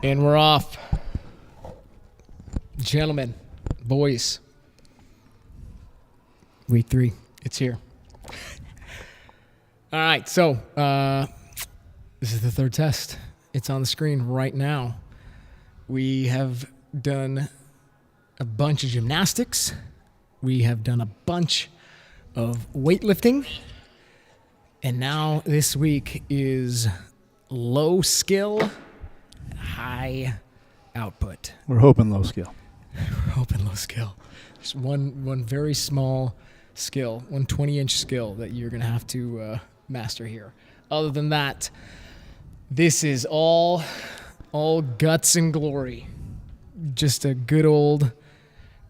And we're off. Gentlemen, boys. Week 3. It's here. All right, so this is the third test. It's on the screen right now. We have done a bunch of gymnastics. We have done a bunch of weightlifting. And now this week is low skill, high output. We're hoping low skill. We're hoping low skill. Just one very small skill, 20-inch skill that you're going to have to master here. Other than that, this is all guts and glory. Just a good old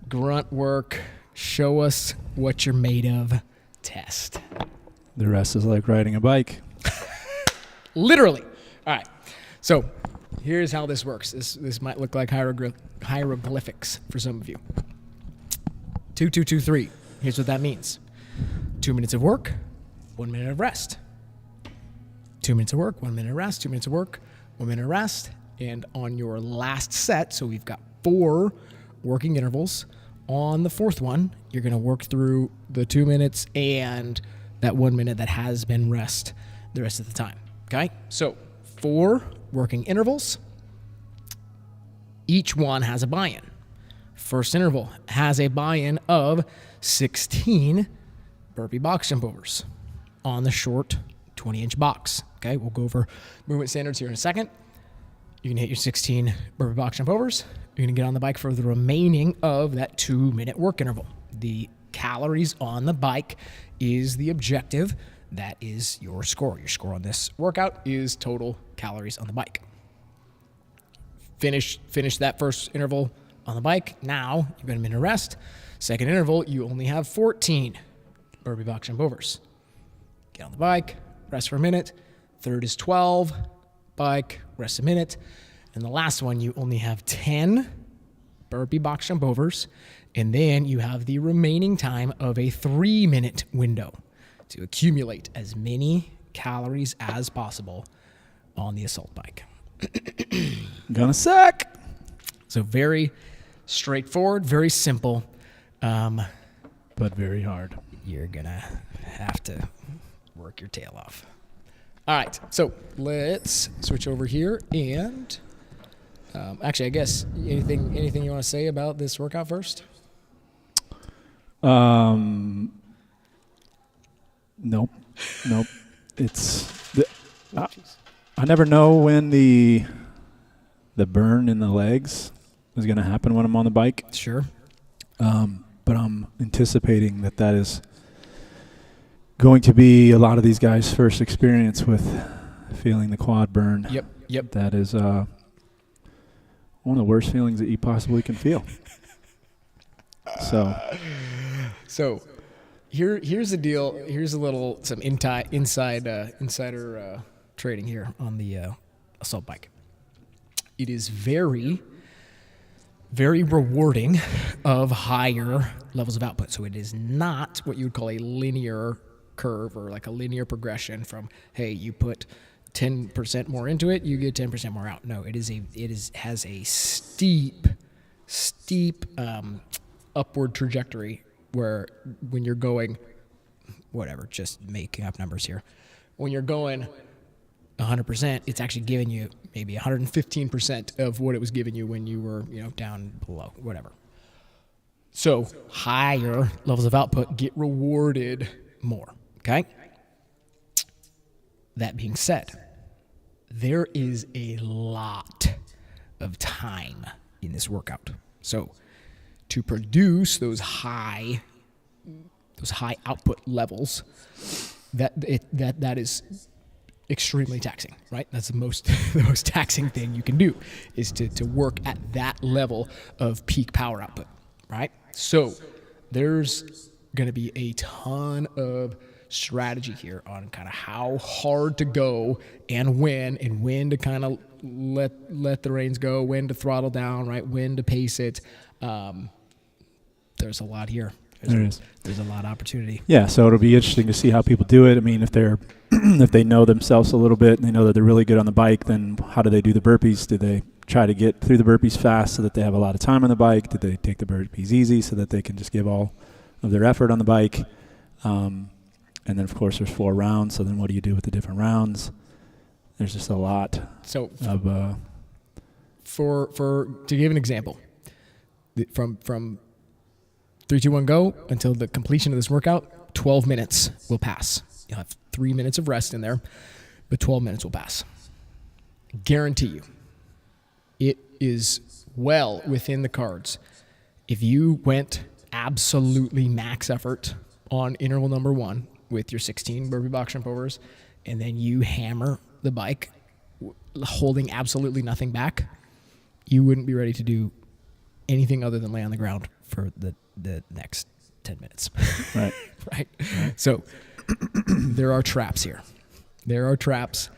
grunt work, show us what you're made of test. The rest is like riding a bike. Literally. All right. So here's how this works. This might look like hieroglyphics for some of you. 2, 2, 2, 3. Here's what that means. 2 minutes of work, 1 minute of rest. 2 minutes of work, 1 minute of rest, 2 minutes of work, 1 minute of rest. And on your last set, so we've got 4 working intervals. On the 4th one, you're going to work through the 2 minutes and that 1 minute that has been rest the rest of the time. Okay? So 4 working intervals. Each one has a buy-in. First interval has a buy-in of 16 burpee box jump overs on the short 20-inch box. Okay, we'll go over movement standards here in a second. You can hit your 16 burpee box jump overs. You're going to get on the bike for the remaining of that 2-minute work interval. The calories on the bike is the objective. That is your score. Your score on this workout is total calories on the bike. Finish that first interval on the bike. Now you've got a minute of rest. Second interval, you only have 14 burpee box jump overs. Get on the bike, rest for a minute. Third is 12, bike, rest a minute. And the last one, you only have 10 burpee box jump overs. And then you have the remaining time of a 3-minute window to accumulate as many calories as possible on the assault bike. Gonna suck. So very straightforward, very simple. But very hard. You're going to have to work your tail off. All right, so let's switch over here. And actually, I guess anything you want to say about this workout first? Nope. It's I never know when the burn in the legs is going to happen when I'm on the bike. Sure. But I'm anticipating that is going to be a lot of these guys' first experience with feeling the quad burn. Yep. That is one of the worst feelings that you possibly can feel. So here's the deal. Here's some insider trading here on the assault bike. It is very, very rewarding of higher levels of output. So it is not what you would call a linear curve or like a linear progression from, hey, you put 10% more into it, you get 10% more out. No, has a steep upward trajectory where when you're going, whatever, just making up numbers here, when you're going 100%, it's actually giving you maybe 115% of what it was giving you when you were, down below, whatever. So higher levels of output get rewarded more, okay? That being said, there is a lot of time in this workout. So to produce those high output levels, that is extremely taxing, right? That's the most taxing thing you can do is to work at that level of peak power output, right? So there's going to be a ton of strategy here on kind of how hard to go and when to kind of let the reins go, when to throttle down, right? When to pace it. There's a lot here. There's a lot of opportunity. Yeah, so it'll be interesting to see how people do it. I mean, if they know themselves a little bit and they know that they're really good on the bike, then how do they do the burpees? Do they try to get through the burpees fast so that they have a lot of time on the bike? Did they take the burpees easy so that they can just give all of their effort on the bike? And then, of course, there's 4 rounds. So then what do you do with the different rounds? There's just a lot of... For to give an example, from 3, 2, 1, go until the completion of this workout, 12 minutes will pass. You'll have 3 minutes of rest in there, but 12 minutes will pass. Guarantee you, it is well within the cards. If you went absolutely max effort on interval number 1 with your 16 burpee box jump overs, and then you hammer the bike holding absolutely nothing back, you wouldn't be ready to do anything other than lay on the ground for the next 10 minutes. Right. Right. So there are traps here. There are traps,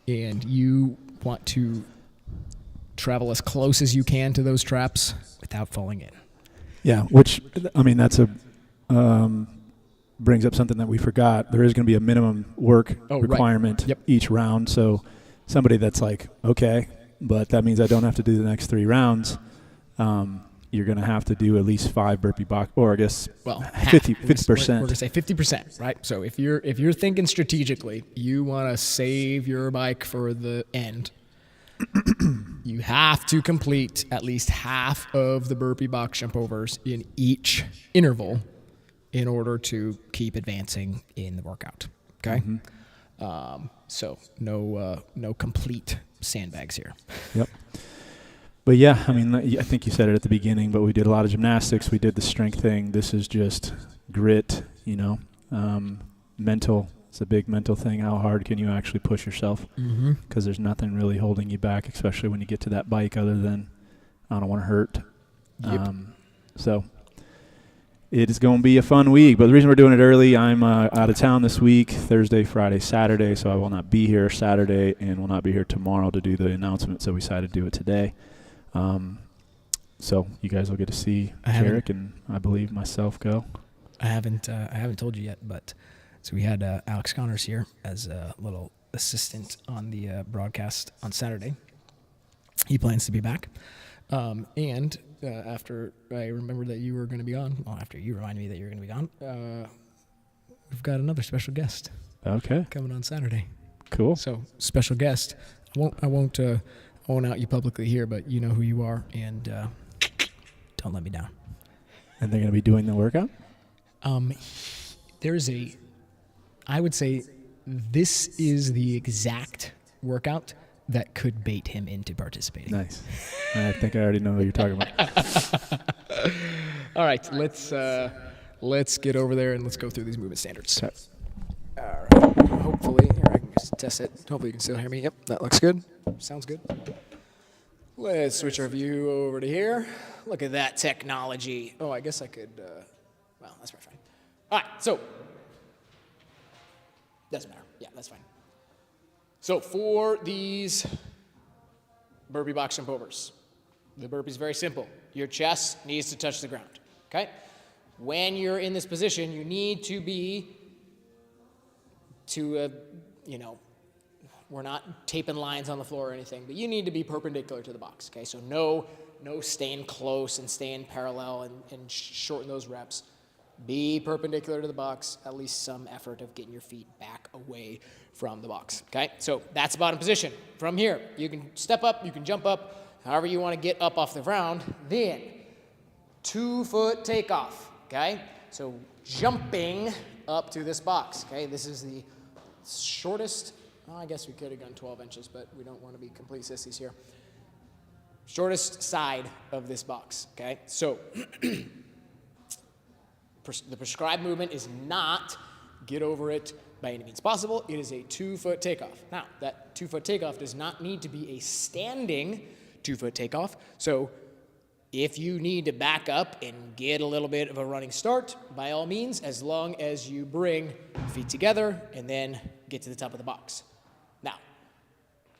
and you want to travel as close as you can to those traps without falling in. Yeah, which, I mean, that's brings up something that we forgot. There is going to be a minimum work requirement each round. So somebody that's like, okay, but that means I don't have to do the next 3 rounds. You're going to have to do at least 5 burpee box, or I guess 50%. We're going to say 50%, right? So if you're thinking strategically, you want to save your bike for the end. You have to complete at least half of the burpee box jump overs in each interval in order to keep advancing in the workout. Okay. Mm-hmm. So no complete sandbags here. Yep. But yeah, I mean, I think you said it at the beginning, but we did a lot of gymnastics. We did the strength thing. This is just grit, mental. It's a big mental thing. How hard can you actually push yourself? Because there's nothing really holding you back, especially when you get to that bike other than, I don't want to hurt. Yep. So it is going to be a fun week. But the reason we're doing it early, I'm out of town this week, Thursday, Friday, Saturday, so I will not be here Saturday and will not be here tomorrow to do the announcement, so we decided to do it today. So you guys will get to see Jarek and I believe myself go. I haven't told you yet, but so we had Alex Connors here as a little assistant on the broadcast on Saturday. He plans to be back, and after I remembered that you were going to be on, well, after you reminded me that you were going to be on, we've got another special guest. Okay, coming on Saturday. Cool. So special guest. I won't own out you publicly here, but you know who you are, and don't let me down. And they're going to be doing the workout? I would say this is the exact workout that could bait him into participating. Nice. I think I already know what you're talking about. All right, let's get over there and let's go through these movement standards. Okay. All right. Hopefully, here I can just test it. Hopefully you can still hear me. Yep, that looks good. Sounds good. Let's switch our view over to here. Look at that technology. Oh, I guess I could, well, that's fine. All right, so, doesn't matter. Yeah, that's fine. So for these burpee box jump overs, the burpee is very simple. Your chest needs to touch the ground, okay? When you're in this position, you need to be we're not taping lines on the floor or anything, but you need to be perpendicular to the box, okay? So no staying close and staying parallel and shorten those reps. Be perpendicular to the box, at least some effort of getting your feet back away from the box, okay? So that's bottom position. From here, you can step up, you can jump up, however you want to get up off the ground. Then 2-foot takeoff, okay? So jumping up to this box, okay? This is the shortest, well, I guess we could have gone 12 inches, but we don't want to be complete sissies here. Shortest side of this box, okay? So the prescribed movement is not get over it by any means possible. It is a 2-foot takeoff. Now, that 2-foot takeoff does not need to be a standing 2-foot takeoff. So if you need to back up and get a little bit of a running start, by all means, as long as you bring feet together and then get to the top of the box. Now,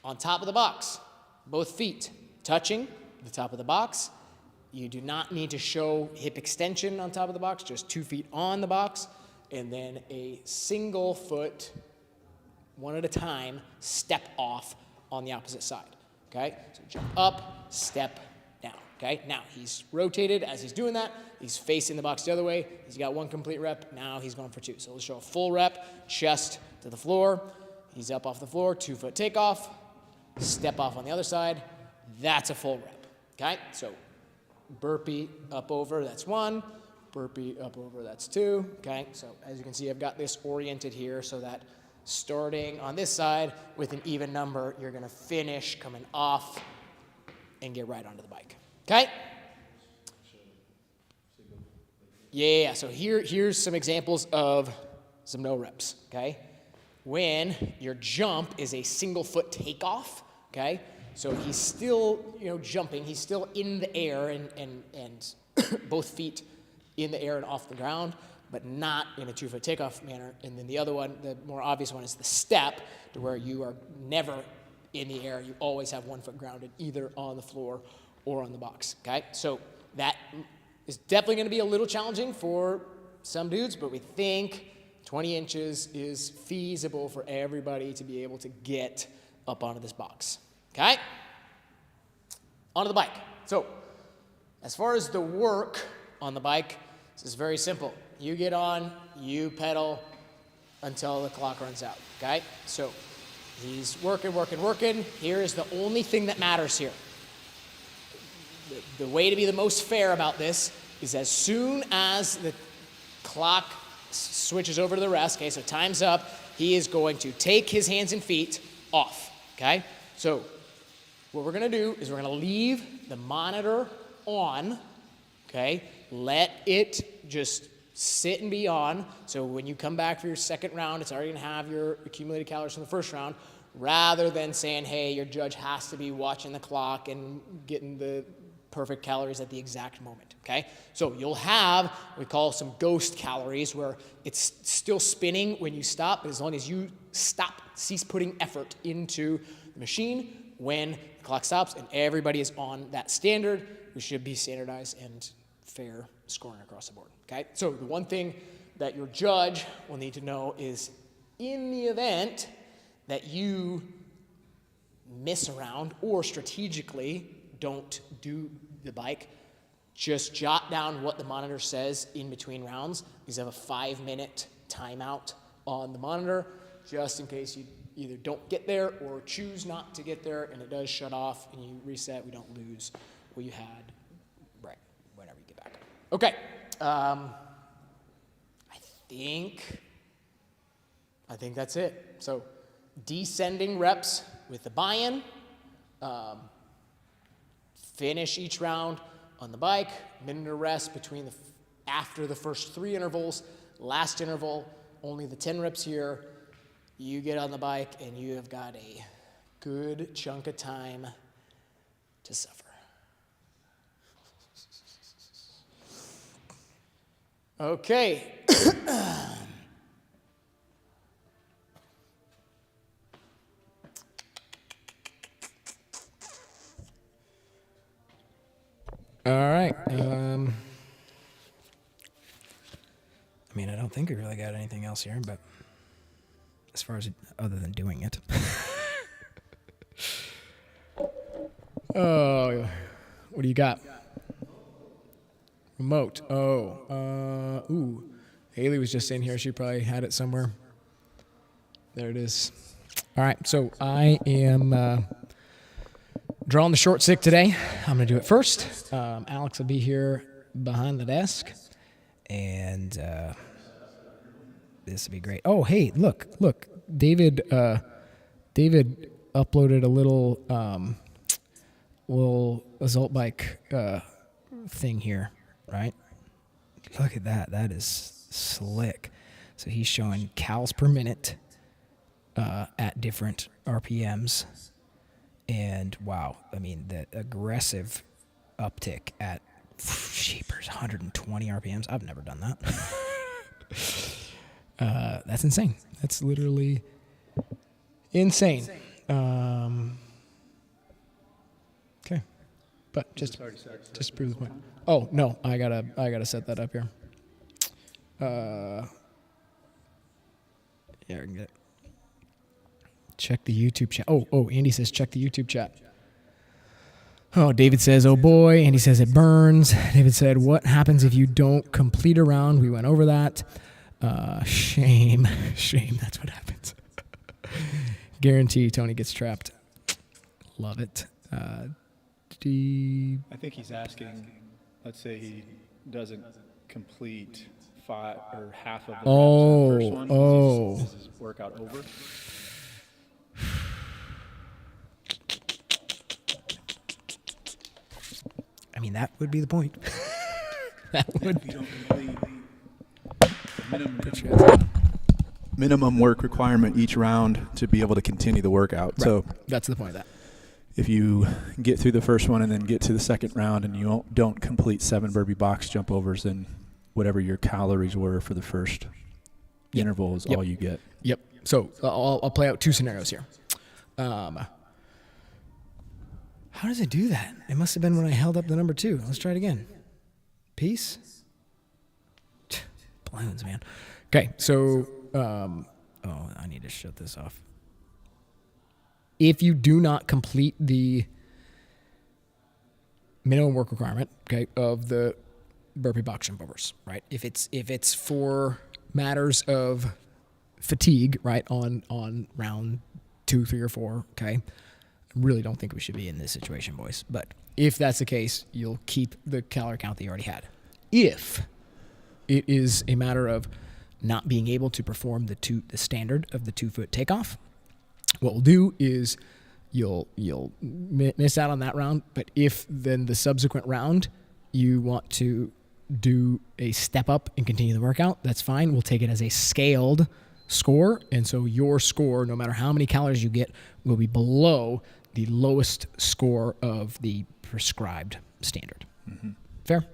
on top of the box, both feet touching the top of the box. You do not need to show hip extension on top of the box, just 2 feet on the box, and then a single foot, one at a time, step off on the opposite side. okay? So jump up, step down, okay? Now, he's rotated as he's doing that. He's facing the box the other way. He's got 1 complete rep. Now he's going for 2. So let's show a full rep, chest to the floor. He's up off the floor, 2-foot takeoff, step off on the other side. That's a full rep, okay? So burpee up over, that's 1. Burpee up over, that's 2, okay? So as you can see, I've got this oriented here so that starting on this side with an even number, you're gonna finish coming off and get right onto the bike, okay? Yeah, so here's some examples of some no reps, okay? When your jump is a single foot takeoff, okay? So he's still, jumping, he's still in the air and both feet in the air and off the ground, but not in a 2-foot takeoff manner. And then the other one, the more obvious one, is the step, to where you are never in the air. You always have 1 foot grounded, either on the floor or on the box, okay? So that is definitely gonna be a little challenging for some dudes, but we think 20 inches is feasible for everybody to be able to get up onto this box, okay? Onto the bike. So as far as the work on the bike, this is very simple. You get on, you pedal until the clock runs out, okay? So he's working. Here is the only thing that matters here. The way to be the most fair about this is as soon as the clock switches over to the rest, okay, so time's up, he is going to take his hands and feet off, okay? So what we're gonna do is we're gonna leave the monitor on, okay? Let it just sit and be on. So when you come back for your second round, it's already gonna have your accumulated calories from the first round, rather than saying, hey, your judge has to be watching the clock and getting the perfect calories at the exact moment, okay? So you'll have what we call some ghost calories, where it's still spinning when you stop, but as long as you cease putting effort into the machine, when the clock stops and everybody is on that standard, we should be standardized and fair scoring across the board, okay? So the one thing that your judge will need to know is, in the event that you miss a round or strategically don't do the bike, just jot down what the monitor says in between rounds, because I have a 5-minute timeout on the monitor, just in case you either don't get there or choose not to get there, and it does shut off and you reset. We don't lose what you had right whenever you get back. Okay, I think that's it. So descending reps with the buy-in, finish each round on the bike, minute of rest between after the first 3 intervals, last interval, only the 10 reps here. You get on the bike and you have got a good chunk of time to suffer. Okay. All right. I don't think we really got anything else here, but as far as other than doing it. Oh, what do you got? Remote. Oh, Haley was just in here. She probably had it somewhere. There it is. All right, so I am drawing the short stick today. I'm going to do it first. Alex will be here behind the desk, and this will be great. Oh, hey, look. David uploaded a little assault bike thing here, right? Look at that. That is slick. So he's showing cals per minute at different RPMs. And wow, the aggressive uptick at sheepers, 120 RPMs. I've never done that. That's insane. That's literally insane. Okay, but just to prove the point. Oh no, I gotta set that up here. Yeah, I can get it. Check the YouTube chat. Oh, Andy says check the YouTube chat. Oh, David says, oh boy, and he says it burns. David said, what happens if you don't complete a round? We went over that. Shame, that's what happens. Guarantee Tony gets trapped. Love it. I think he's asking, let's say he doesn't complete 5 or half of the reps in the first one. Is his workout over? I mean, that would be the point. That would be. Minimum work requirement each round to be able to continue the workout. Right. So that's the point of that. If you get through the first one and then get to the second round and you don't complete 7 burpee box jump overs, then whatever your calories were for the first interval is all you get. Yep. So I'll play out 2 scenarios here. How does it do that? It must have been when I held up the number 2. Let's try it again. Peace. Balloons, man. Okay, so I need to shut this off. If you do not complete the minimum work requirement, okay, of the burpee box jump overs, right? If it's for matters of fatigue, right, on round 2, 3, or 4, okay, I really don't think we should be in this situation, boys. But if that's the case, you'll keep the calorie count that you already had. If it is a matter of not being able to perform the standard of the 2-foot takeoff, what we'll do is you'll miss out on that round. But if then the subsequent round you want to do a step up and continue the workout, that's fine. We'll take it as a scaled score. And so your score, no matter how many calories you get, will be below the lowest score of the prescribed standard. Mm-hmm. Fair?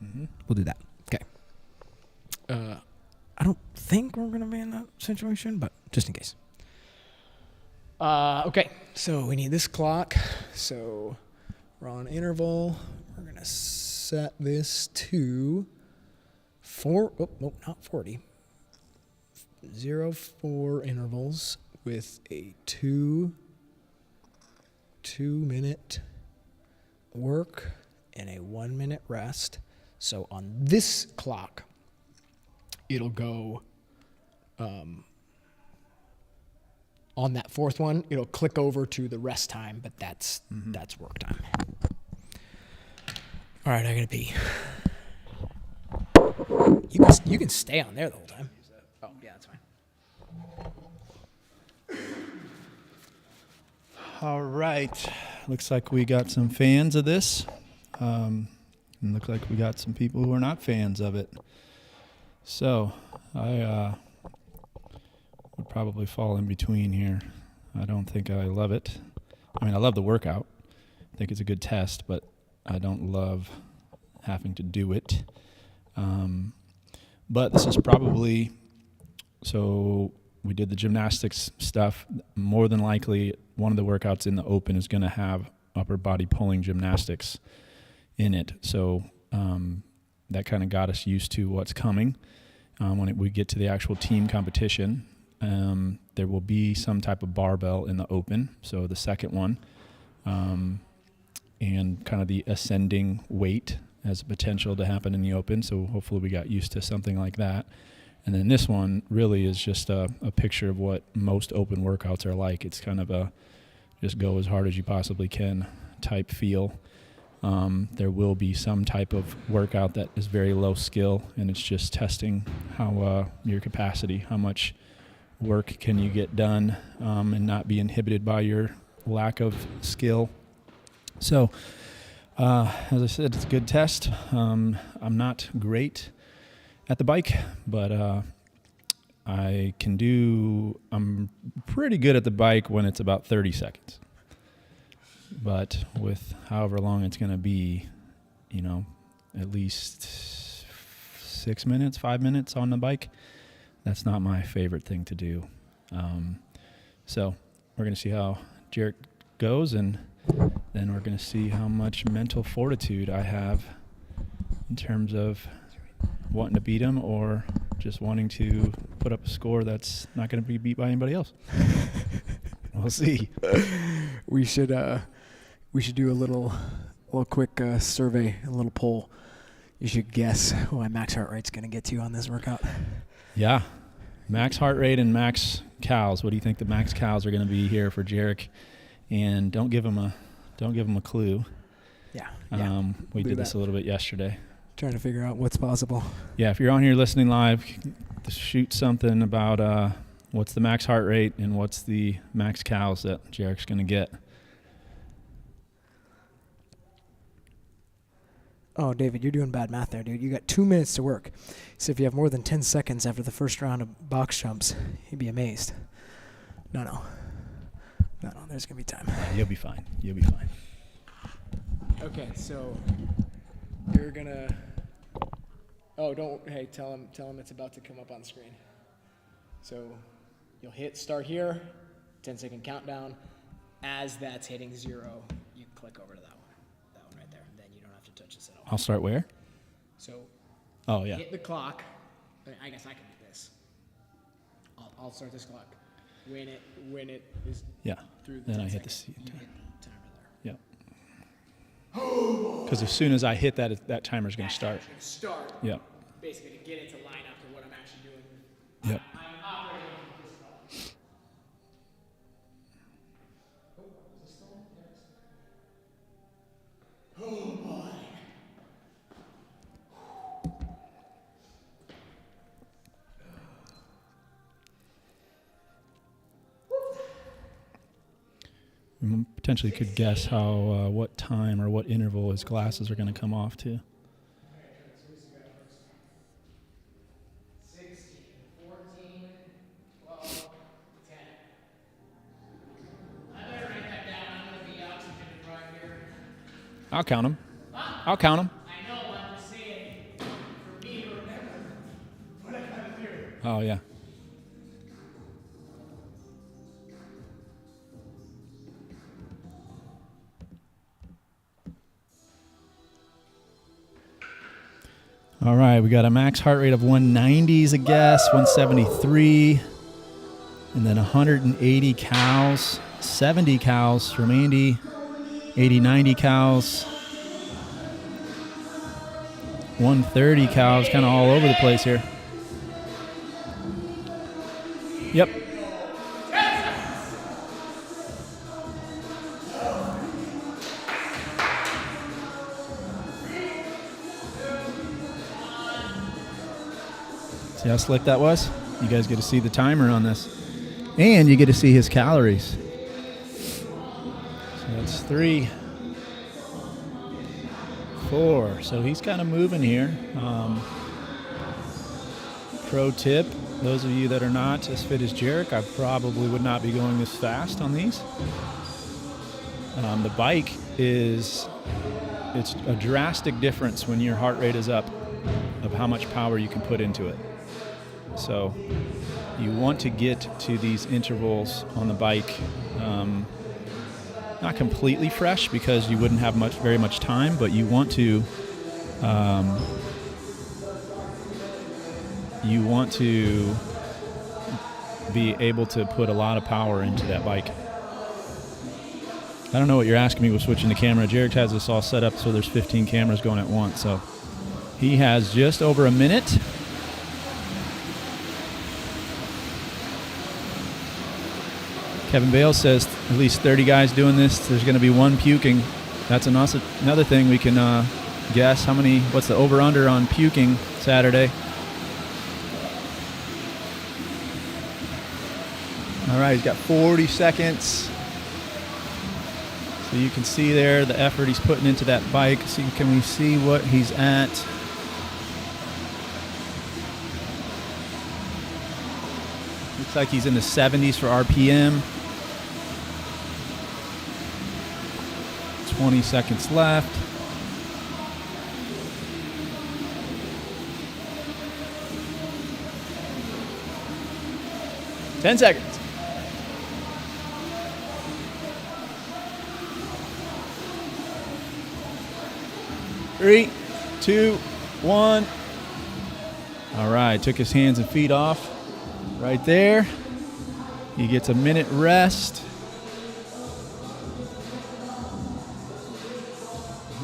Mm-hmm. We'll do that. Okay. I don't think we're going to be in that situation, but just in case. Okay, so we need this clock. So we're on interval. We're going to set this to not 40. 0-4 intervals with a 2-minute work and a 1-minute rest. So on this clock, it'll go on that 4th one, it'll click over to the rest time, but that's work time. All right, I gotta pee. You can stay on there the whole time. Oh yeah, that's fine. All right, looks like we got some fans of this. And looks like we got some people who are not fans of it. So I would probably fall in between here. I don't think I love it. I mean, I love the workout. I think it's a good test, but I don't love having to do it. But this is probably, so we did the gymnastics stuff. More than likely, one of the workouts in the open is going to have upper body pulling gymnastics in it. So that kind of got us used to what's coming. When we get to the actual team competition, there will be some type of barbell in the open. So the second one, and kind of the ascending weight has potential to happen in the open. So hopefully we got used to something like that. And then this one really is just a picture of what most open workouts are like. It's kind of a just go as hard as you possibly can type feel. There will be some type of workout that is very low skill, and it's just testing how your capacity, how much work can you get done, and not be inhibited by your lack of skill. So, as I said, it's a good test. I'm not great at the bike, but I'm pretty good at the bike when it's about 30 seconds. But with however long it's going to be, at least 6 minutes, 5 minutes on the bike, that's not my favorite thing to do. So we're going to see how Jarrett goes, and then we're going to see how much mental fortitude I have in terms of wanting to beat him or just wanting to put up a score that's not going to be beat by anybody else. We'll see. We should We should do a little quick survey, a little poll. You should guess what my max heart rate's going to get to on this workout. Yeah. Max heart rate and max cals. What do you think the max cals are going to be here for Jarek? And don't give him a clue. Yeah. We did this a little bit yesterday. Trying to figure out what's possible. Yeah, if you're on here listening live, shoot something about what's the max heart rate and what's the max cals that Jarek's going to get. Oh, David, you're doing bad math there, dude. You got 2 minutes to work. So if you have more than 10 seconds after the first round of box jumps, you'd be amazed. No, there's going to be time. You'll be fine. Okay, so you're going to... Oh, hey, tell him it's about to come up on the screen. So you'll hit start here, 10-second countdown. As that's hitting 0, you click over to that one. That one right there. Then you don't have to touch this at all. I'll start where? So hit the clock. I guess I can do this. I'll start this clock. When it is through the then 10 I hit the seconds, you hit the timer there. Yeah. Because as soon as I hit that timer's going to start. Yeah. Basically to get it to line up to what I'm actually doing. Yep. I'm operating on this clock. Is this still on? Yes. Oh boy. We potentially could guess what time or what interval his glasses are going to come off to. 16, 14, 12, 10. I better write that down. I'm going to be oxygen right here. I'll count them. Huh? I'll count them. I know, I'm just saying, for me to remember what I got to do. Oh, yeah. All right, we got a max heart rate of 190 is a guess, 173, and then 180 cows, 70 cows from Andy, 80, 90 cows, 130 cows, kind of all over the place here. Yep. See how slick that was? You guys get to see the timer on this. And you get to see his calories. So that's 3, 4. So he's kind of moving here. Pro tip, those of you that are not as fit as Jarek, I probably would not be going this fast on these. The bike it's a drastic difference when your heart rate is up of how much power you can put into it. So you want to get to these intervals on the bike not completely fresh because you wouldn't have very much time, but you want to be able to put a lot of power into that bike. I don't know what you're asking me with switching the camera. Jarek has this all set up so there's 15 cameras going at once. So he has just over a minute. Kevin Bale says at least 30 guys doing this. There's going to be one puking. That's another thing we can guess. What's the over-under on puking Saturday? All right, he's got 40 seconds. So you can see there the effort he's putting into that bike. Can we see what he's at? Looks like he's in the 70s for RPM. 20 seconds left. Ten seconds. Three, 2, 1. All right, took his hands and feet off right there. He gets a minute rest.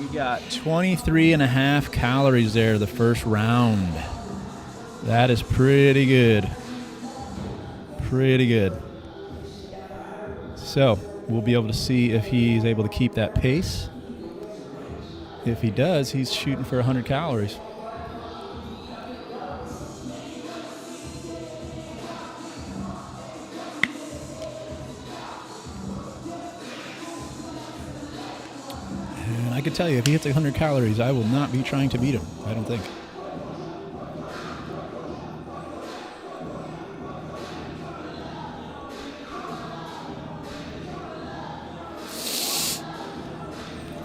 He got 23.5 calories there the first round. That is pretty good. Pretty good. So we'll be able to see if he's able to keep that pace. If he does, he's shooting for 100 calories. And I could tell you, if he hits 100 calories, I will not be trying to beat him, I don't think.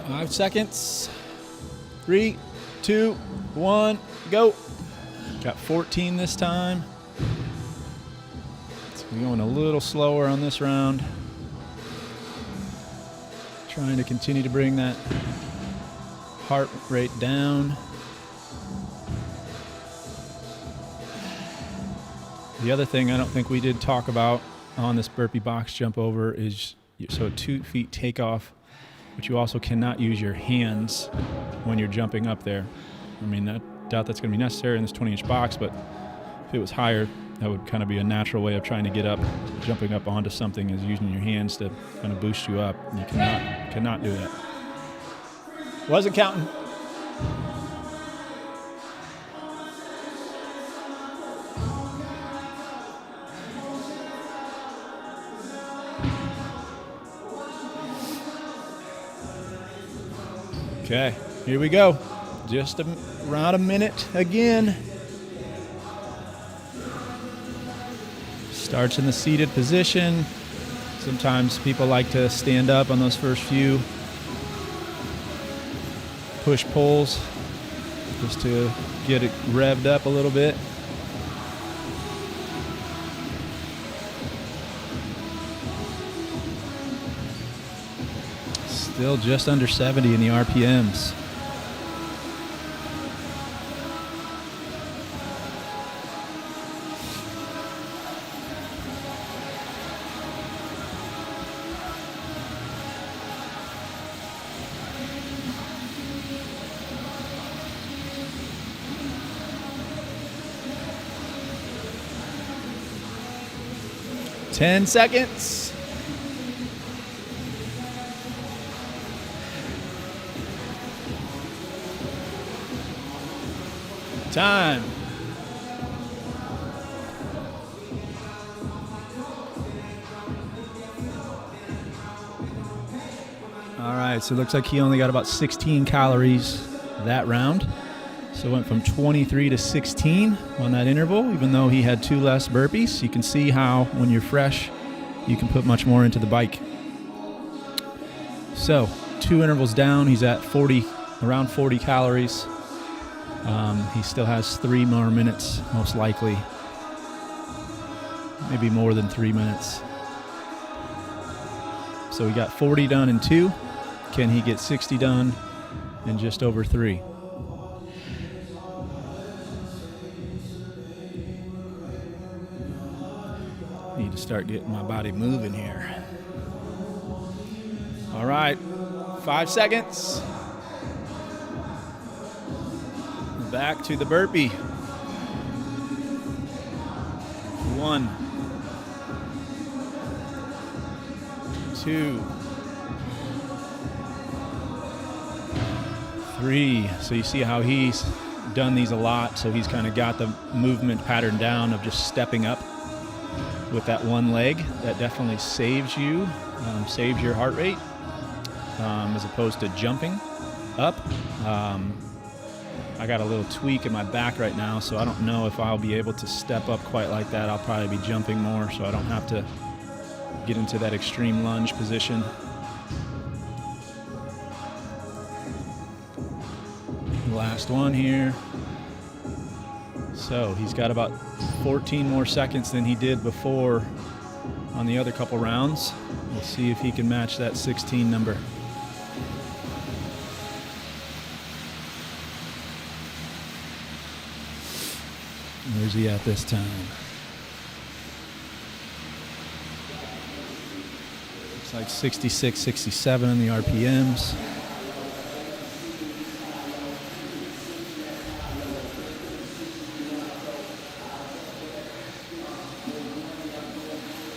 Five seconds. 3, 2, 1, go. Got 14 this time. So we're going a little slower on this round. Trying to continue to bring that heart rate down. The other thing I don't think we did talk about on this burpee box jump over is, so 2 feet takeoff, but you also cannot use your hands when you're jumping up there. I mean, I doubt that's going to be necessary in this 20-inch box, but if it was higher, that would kind of be a natural way of trying to get up. Jumping up onto something is using your hands to kind of boost you up. You cannot do that. Wasn't counting. Okay, here we go. Just around a minute again. Starts in the seated position. Sometimes people like to stand up on those first few push-pulls just to get it revved up a little bit. Still just under 70 in the RPMs. Ten seconds. Time. All right, so it looks like he only got about 16 calories that round. So went from 23 to 16 on that interval, even though he had 2 less burpees. You can see how when you're fresh, you can put much more into the bike. So 2 intervals down, he's at around 40 calories. He still has 3 more minutes, most likely. Maybe more than 3 minutes. So we got 40 done in 2. Can he get 60 done in just over 3? Need to start getting my body moving here. All right, 5 seconds. Back to the burpee. 1, 2, 3. So you see how he's done these a lot. So he's kind of got the movement pattern down of just stepping up with that one leg. That definitely saves you, saves your heart rate, as opposed to jumping up. I got a little tweak in my back right now, so I don't know if I'll be able to step up quite like that. I'll probably be jumping more, so I don't have to get into that extreme lunge position. Last one here. So he's got about 14 more seconds than he did before on the other couple rounds. We'll see if he can match that 16 number. Where's he at this time? Looks like 66, 67 in the RPMs.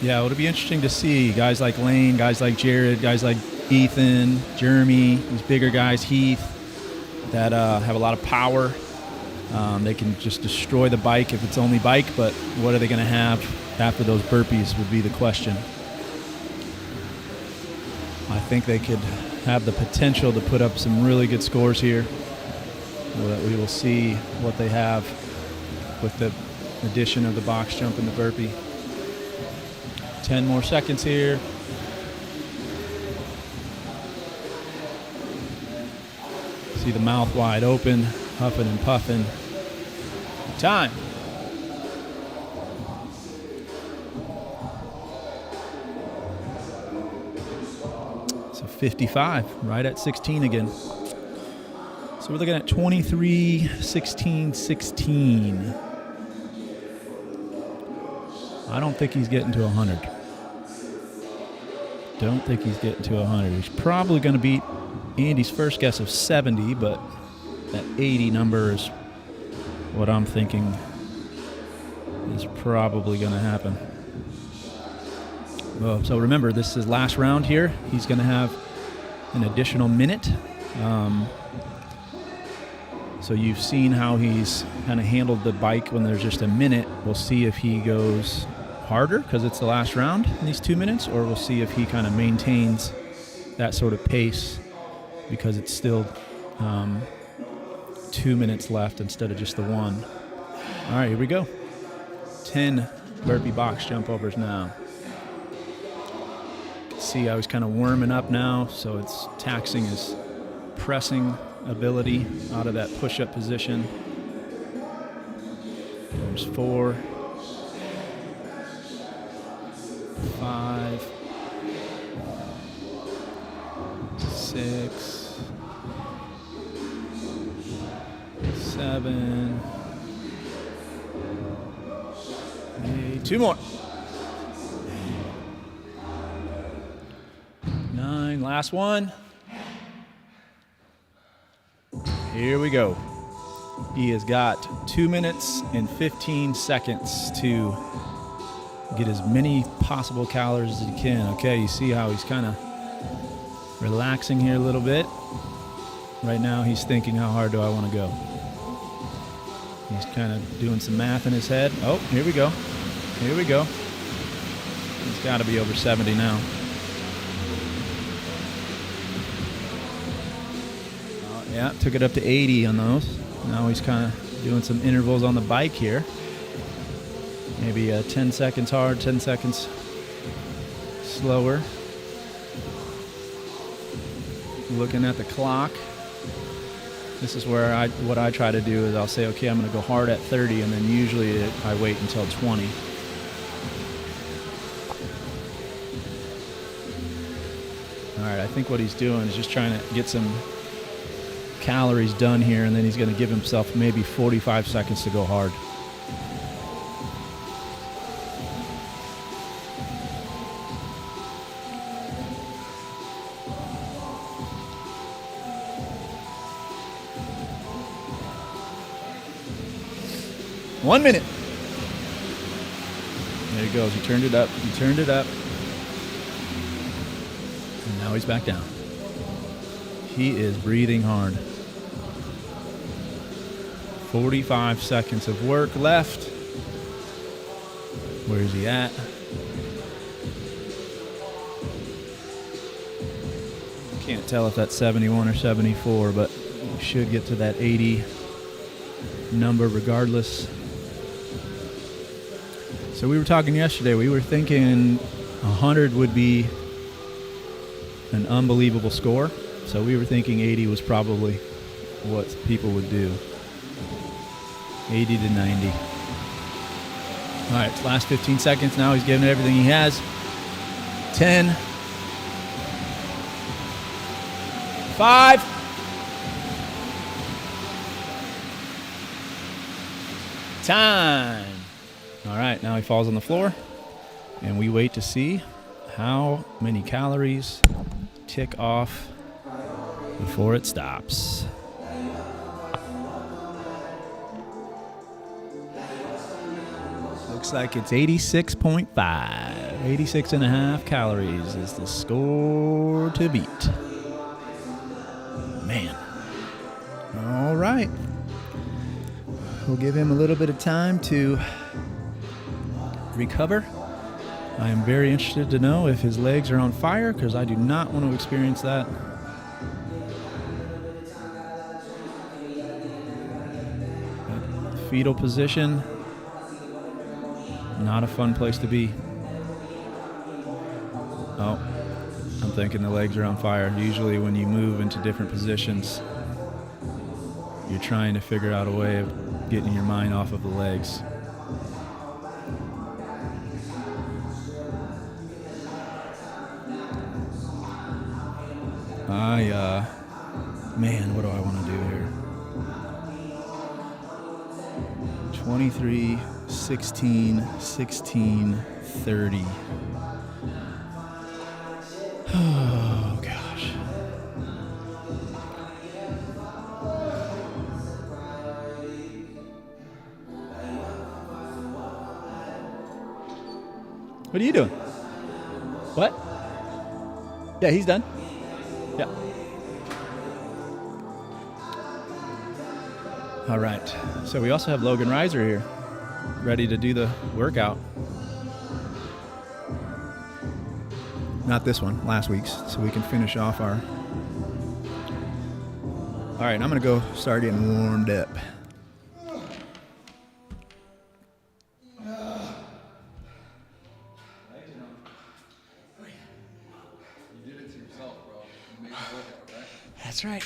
Yeah, it'll be interesting to see guys like Lane, guys like Jared, guys like Ethan, Jeremy, these bigger guys, Heath, that have a lot of power. They can just destroy the bike if it's only bike, but what are they going to have after those burpees would be the question. I think they could have the potential to put up some really good scores here. We will see what they have with the addition of the box jump and the burpee. 10 more seconds here. See the mouth wide open, huffing and puffing. Time. So 55, right at 16 again. So we're looking at 23, 16, 16. I don't think he's getting to 100. Don't think he's getting to 100. He's probably going to beat Andy's first guess of 70, but that 80 number is what I'm thinking is probably going to happen. Well, so remember, this is his last round here. He's going to have an additional minute. So you've seen how he's kind of handled the bike when there's just a minute. We'll see if he goes harder because it's the last round in these 2 minutes, or we'll see if he kind of maintains that sort of pace because it's still 2 minutes left instead of just the one. All right, here we go. 10 burpee box jump overs now. See how he's kind of warming up now, so it's taxing his pressing ability out of that push-up position. There's 4, 5, 6, 7, 8. 2 more. 9. Last one. Here we go. He has got 2 minutes and 15 seconds to get as many possible calories as he can. Okay, you see how he's kind of relaxing here a little bit. Right now he's thinking, how hard do I want to go? He's kind of doing some math in his head. Oh, here we go. Here we go. He's got to be over 70 now. Yeah, took it up to 80 on those. Now he's kind of doing some intervals on the bike here. Maybe 10 seconds hard, 10 seconds slower. Looking at the clock. This is where what I try to do is I'll say, okay, I'm going to go hard at 30, and then usually I wait until 20. All right, I think what he's doing is just trying to get some calories done here, and then he's going to give himself maybe 45 seconds to go hard. One minute. There he goes. He turned it up. He turned it up. And now he's back down. He is breathing hard. 45 seconds of work left. Where is he at? Can't tell if that's 71 or 74, but we should get to that 80 number regardless. So we were talking yesterday, we were thinking 100 would be an unbelievable score. So we were thinking 80 was probably what people would do. 80 to 90. All right, last 15 seconds now. He's giving it everything he has. 10. 5. 10. All right, now he falls on the floor, and we wait to see how many calories tick off before it stops. looks like it's 86.5. 86 and a half calories is the score to beat. Man. All right. We'll give him a little bit of time to recover. I am very interested to know if his legs are on fire because I do not want to experience that. Fetal position, not a fun place to be. Oh, I'm thinking the legs are on fire. Usually when you move into different positions, you're trying to figure out a way of getting your mind off of the legs. Man, what do I want to do here? 23, 16, 16, 30. Oh, gosh. What are you doing? What? Yeah, he's done. Yeah. All right. So we also have Logan Reiser here, ready to do the workout. Not this one, last week's, so we can finish off our... All right, I'm going to go start getting warmed up. That's right.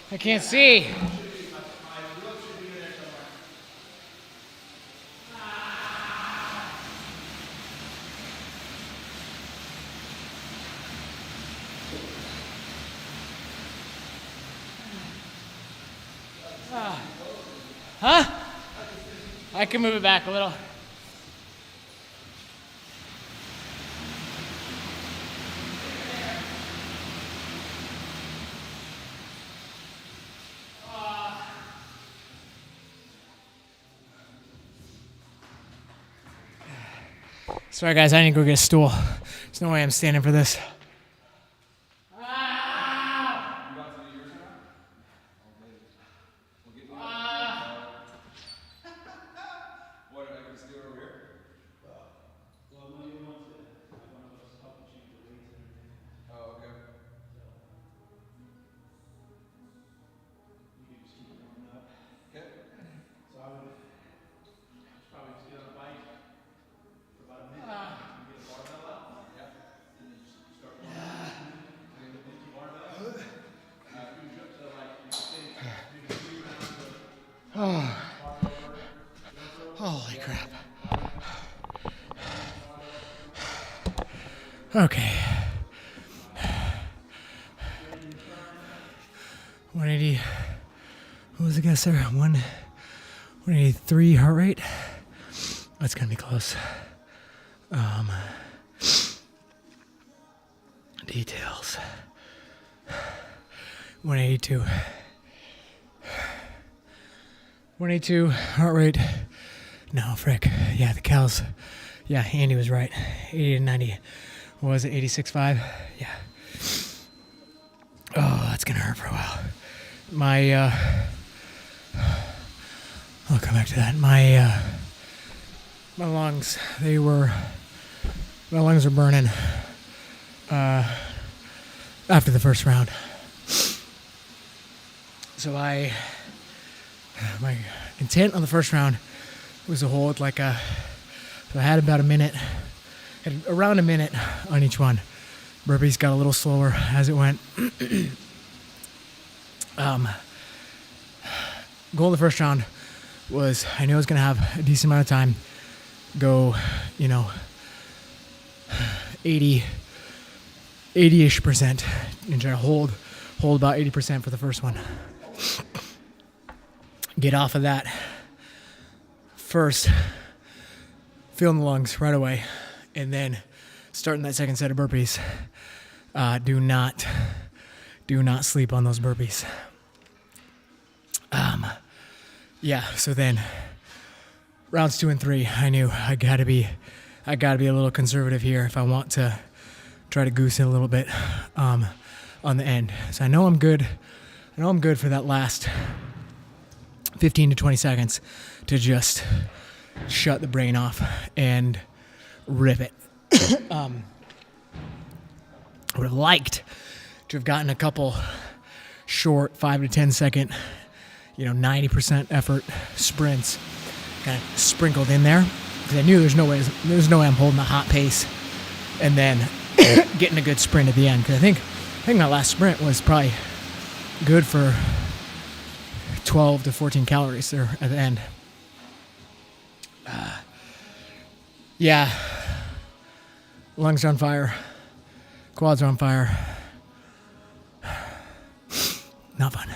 I can't see. Huh? I can move it back a little. Sorry guys, I need to go get a stool. There's no way I'm standing for this. Oh. Holy crap. Okay. 180. What was the guess there? 183 heart rate. That's gonna be close. Details. 182. 182 heart rate. No, frick. Yeah, the cows. Yeah, Andy was right. 80 to 90. What was it? 86.5? Yeah. Oh, that's gonna hurt for a while. I'll come back to that. My lungs, my lungs were burning after the first round. So my intent on the first round was to hold so I had about a minute At around a minute on each one. Burpees got a little slower as it went. Goal of the first round was I knew I was going to have a decent amount of time. Go, 80-ish% and try to hold about 80% for the first one. Get off of that first, feeling the lungs right away, and then starting that second set of burpees. Do not sleep on those burpees. So then rounds 2 and 3, I knew I gotta be a little conservative here if I want to try to goose it a little bit on the end. So I know I'm good for that last 15 to 20 seconds to just shut the brain off and rip it. I would have liked to have gotten a couple short 5 to 10 second, 90% effort sprints kind of sprinkled in there, because I knew there's no way I'm holding a hot pace and then getting a good sprint at the end. Because I think my last sprint was probably good for 12 to 14 calories there at the end. Lungs are on fire, quads are on fire. Not fun.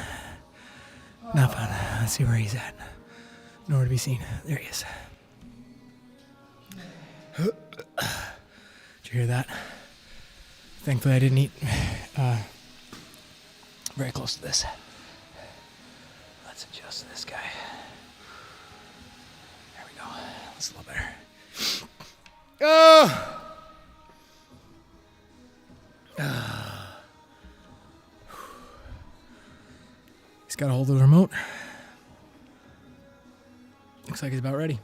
Let's see where he's at. Nowhere to be seen. There he is. Did you hear that? Thankfully I didn't eat very close to this. Let's adjust this guy. There we go. That's a little better. He's got a hold of the remote. Looks like he's about ready.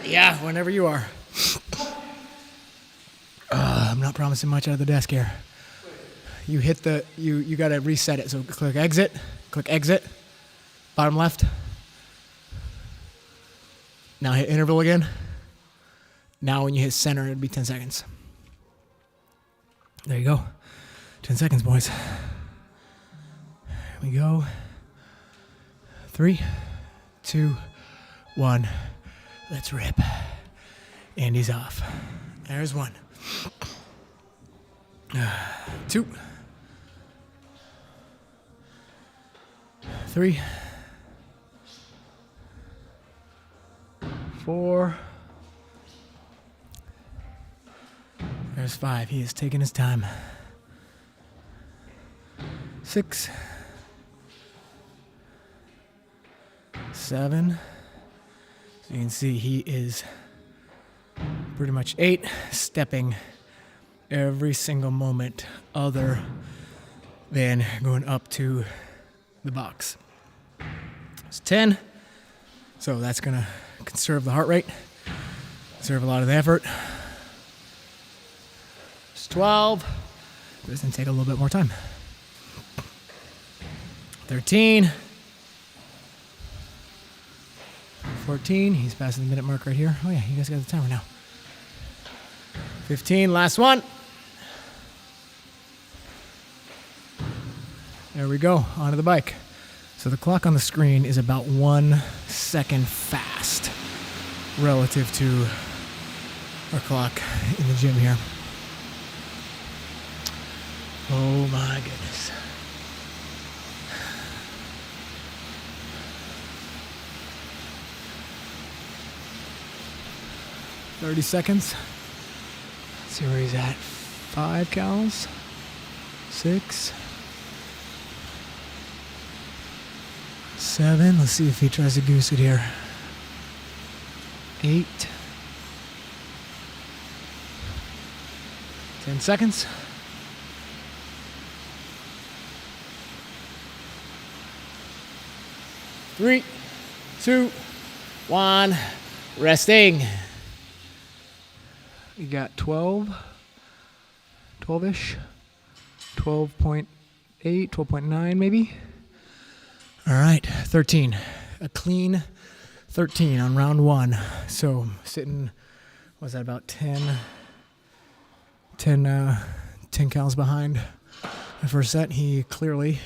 Yeah, whenever you are. I'm not promising much out of the desk here. You hit you gotta reset it. So click exit, bottom left. Now hit interval again. Now when you hit center, it'd be 10 seconds. There you go. 10 seconds, boys. Here we go. 3, 2, 1. Let's rip. And he's off. There's 1. 2. 3. 4. There's 5. He is taking his time. 6. 7. So you can see he is pretty much 8, stepping every single moment other than going up to the box. It's 10. So that's going to conserve the heart rate, conserve a lot of the effort. It's 12. But it's going to take a little bit more time. 13. 14. He's passing the minute mark right here. Oh yeah, you guys got the timer now. 15. Last one. There we go. Onto the bike. So the clock on the screen is about 1 second fast relative to our clock in the gym here. Oh my goodness. $30 seconds. Let's see where he's at. 5 calories. 6. 7. Let's see if he tries to goose it here. 8. 10 seconds. 3, 2, 1. Resting. You got 12-ish, 12.8, 12.9 maybe. All right, 13. A clean 13 on round 1. So sitting, was that about 10 cals behind the first set. He clearly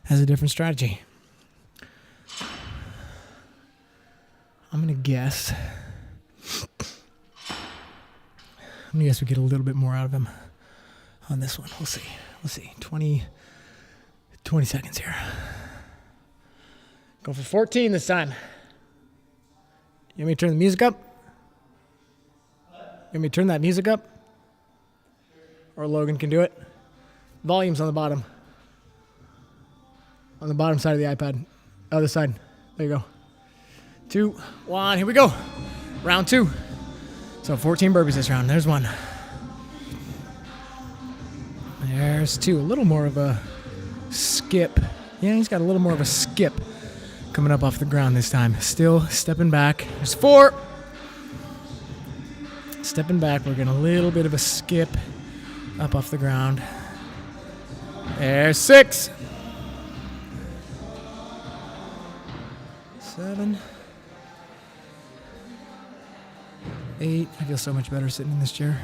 has a different strategy. I'm going to guess we get a little bit more out of him on this one. We'll see. 20 seconds here. Go for 14 this time. You want me to turn the music up? You want me to turn that music up? Or Logan can do it? Volume's on the bottom. On the bottom side of the iPad. Other side. There you go. 2, 1, here we go. Round 2. So 14 burpees this round. There's 1. There's 2. A little more of a skip. Yeah, he's got a little more of a skip coming up off the ground this time. Still stepping back. There's 4. Stepping back. We're getting a little bit of a skip up off the ground. There's 6. 7. 8. I feel so much better sitting in this chair.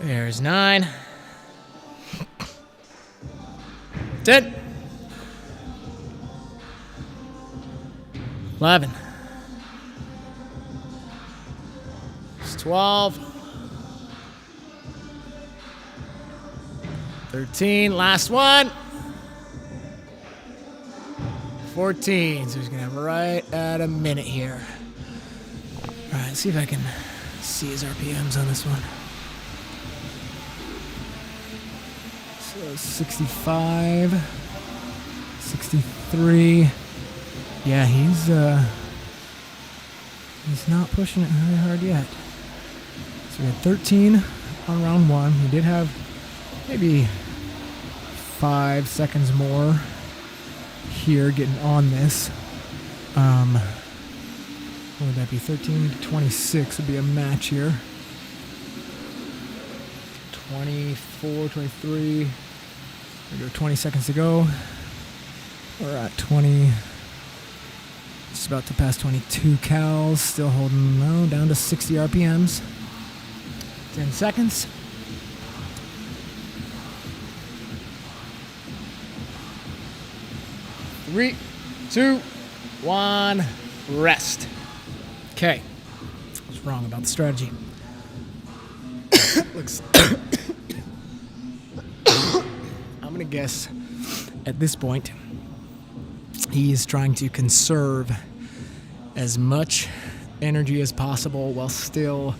There's 9. 10. 11. It's 12. 13. Last one. 14. So he's going to have right at a minute here. All right, let's see if I can see his RPMs on this one. So 65, 63. Yeah, he's not pushing it very hard yet. So we had 13 on round 1. He did have maybe 5 seconds more here getting on this. What would that be? 13 to 26 would be a match here. 24, 23. We go 20 seconds to go. We're at 20. Just about to pass 22 cals. Still holding down to 60 RPMs. 10 seconds. Three, 2, 1, rest. Okay. I was wrong about the strategy. Looks. I'm going to guess at this point he is trying to conserve as much energy as possible while still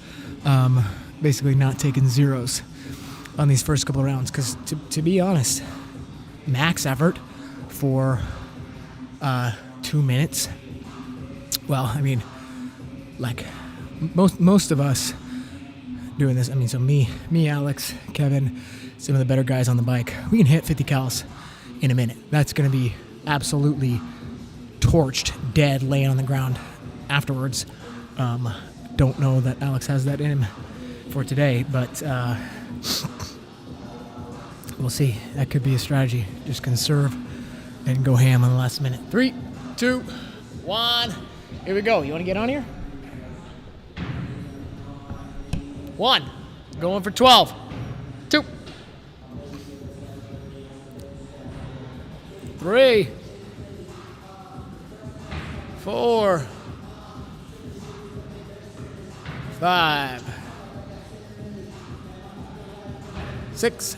basically not taking zeros on these first couple of rounds. Because to be honest, max effort for 2 minutes. Well, I mean, like most of us doing this. I mean, so me, Alex, Kevin, some of the better guys on the bike, we can hit 50 cals in a minute. That's going to be absolutely torched, dead, laying on the ground afterwards. Don't know that Alex has that in him for today, but we'll see. That could be a strategy. Just conserve and go ham on the last minute. 3, 2, 1. Here we go. You want to get on here? 1. Going for 12. 2. 3. 4. 5. 6.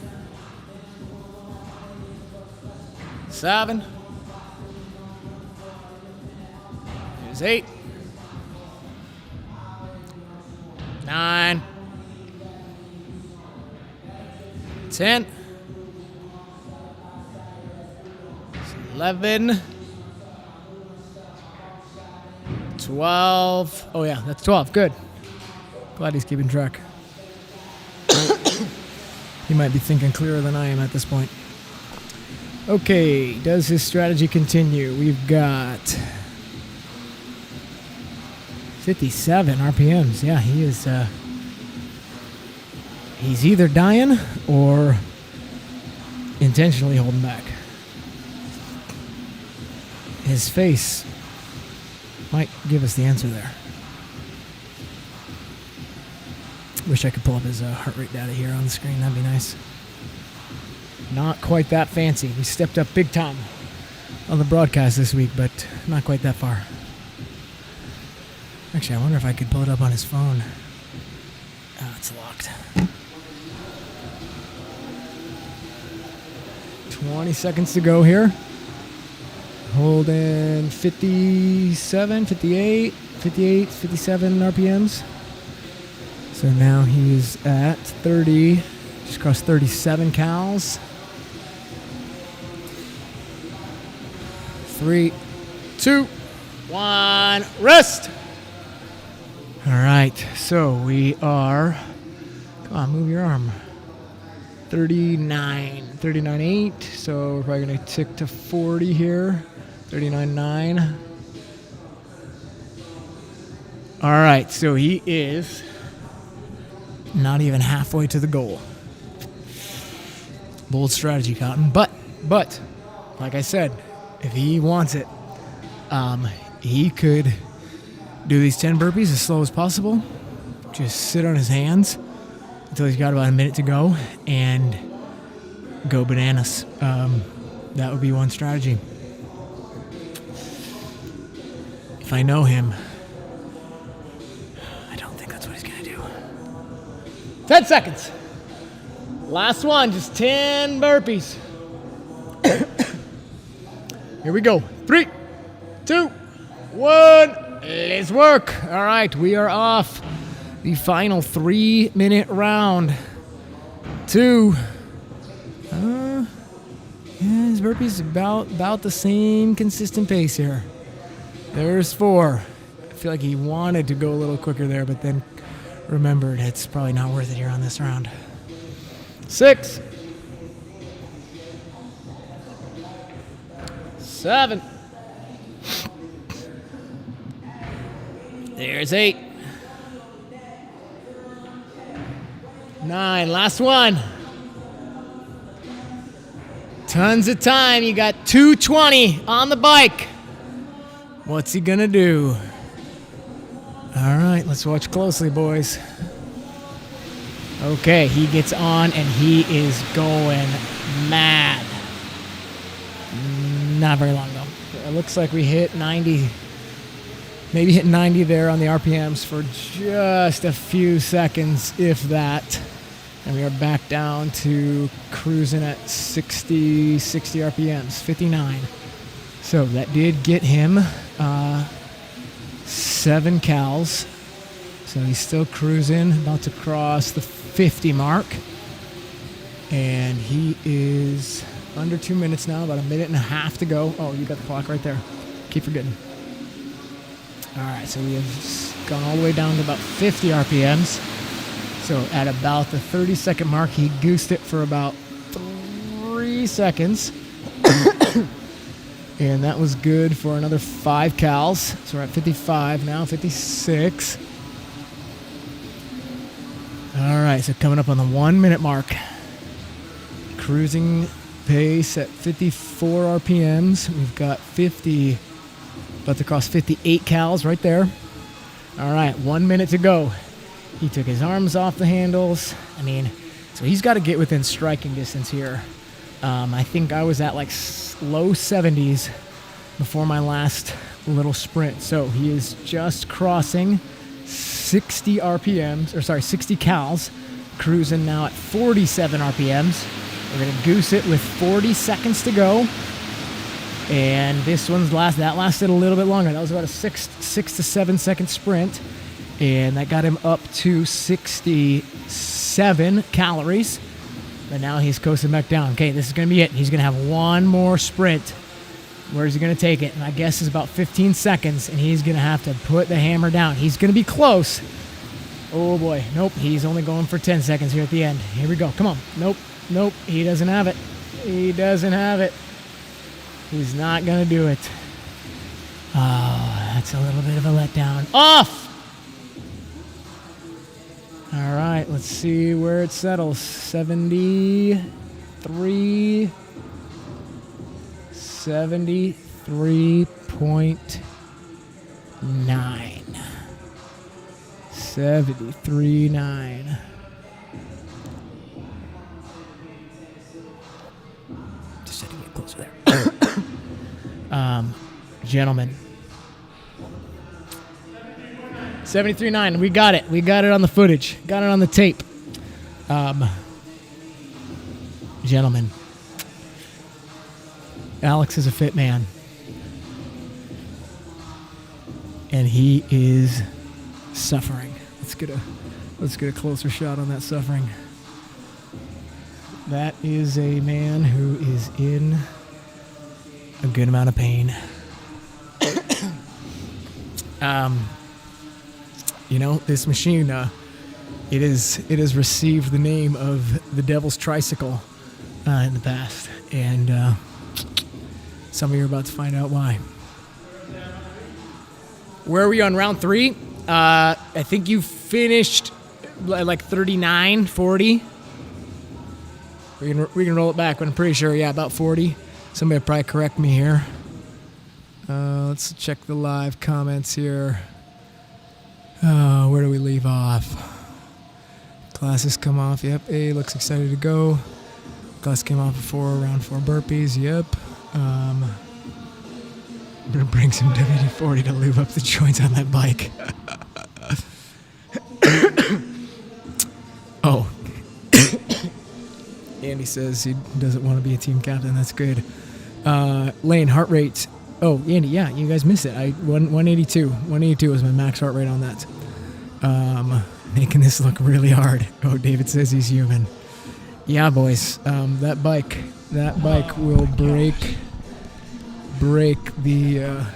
7. Here's 8. 9. 10. 11. 12. Oh yeah, that's 12. Good. Glad he's keeping track. He might be thinking clearer than I am at this point. Okay, does his strategy continue? We've got 57 RPMs. Yeah, he is. He's either dying or intentionally holding back. His face might give us the answer there. Wish I could pull up his heart rate data here on the screen. That'd be nice. Not quite that fancy. We stepped up big time on the broadcast this week, but not quite that far. Actually, I wonder if I could pull it up on his phone. Oh, it's locked. 20 seconds to go here. Holding 57, 58, 57 RPMs. So now he's at 30, just crossed 37 cals. 3, 2, 1, rest. All right, so we are, come on, move your arm. 39.8, so we're probably gonna tick to 40 here. 39.9. All right, so he is not even halfway to the goal. Bold strategy, Cotton. But, like I said, if he wants it, he could do these 10 burpees as slow as possible. Just sit on his hands until he's got about a minute to go and go bananas. That would be one strategy. If I know him, I don't think that's what he's going to do. 10 seconds. Last one, just 10 burpees. Here we go. 3, 2, 1. Let's work. All right, we are off. The final 3-minute round. 2. His burpees about the same consistent pace here. There's 4. I feel like he wanted to go a little quicker there, but then remembered it's probably not worth it here on this round. 6. 7. There's 8. 9. Last one. Tons of time. You got 2:20 on the bike. What's he gonna do? All right, let's watch closely, boys. Okay, he gets on and he is going mad. Not very long though. It looks like we hit 90, maybe hit 90 there on the RPMs for just a few seconds, if that. And we are back down to cruising at 60 RPMs, 59. So that did get him 7 cals. So he's still cruising, about to cross the 50 mark. And he is under 2 minutes now, about a minute and a half to go. Oh, you got the clock right there. Keep forgetting. All right, so we have gone all the way down to about 50 RPMs. So at about the 30-second mark, he goosed it for about 3 seconds. And that was good for another 5 cals. So we're at 55 now, 56. All right, so coming up on the 1-minute mark. Cruising pace at 54 RPMs. We've got 50, about to cross 58 cals right there. All right, 1 minute to go. He took his arms off the handles. I mean, so he's got to get within striking distance here. I think I was at like low 70s before my last little sprint. So he is just crossing 60 RPMs, or sorry, 60 cals, cruising now at 47 RPMs. We're going to goose it with 40 seconds to go. And this one's that lasted a little bit longer. That was about a 6 to 7 second sprint. And that got him up to 67 calories. But now he's coasting back down. Okay, this is going to be it. He's going to have one more sprint. Where is he going to take it? And I guess it's about 15 seconds, and he's going to have to put the hammer down. He's going to be close. Oh, boy. Nope, he's only going for 10 seconds here at the end. Here we go. Come on. Nope. He doesn't have it. He doesn't have it. He's not going to do it. Oh, that's a little bit of a letdown. Off! All right, let's see where it settles. 73.2. 73.9. Just had to get closer there. Gentlemen. 73.9. We got it. We got it on the footage. Got it on the tape. Gentlemen. Alex is a fit man. And he is suffering. Let's get a closer shot on that suffering. That is a man who is in a good amount of pain. This machine, it has received the name of the Devil's Tricycle in the past, and some of you are about to find out why. Where are we on round 3? I think you finished like 39, 40. We can roll it back, but I'm pretty sure, about 40. Somebody will probably correct me here. Let's check the live comments here. Where do we leave off? Classes come off. Yep. A looks excited to go. Class came off before round 4 burpees. Yep. I'm gonna bring some WD-40 to lube up the joints on that bike. Oh. Andy says he doesn't want to be a team captain. That's good. Lane, heart rate. Oh, Andy, yeah, you guys missed it. 182. 182 was my max heart rate on that. Making this look really hard. Oh, David says he's human. Yeah, boys. That bike will break the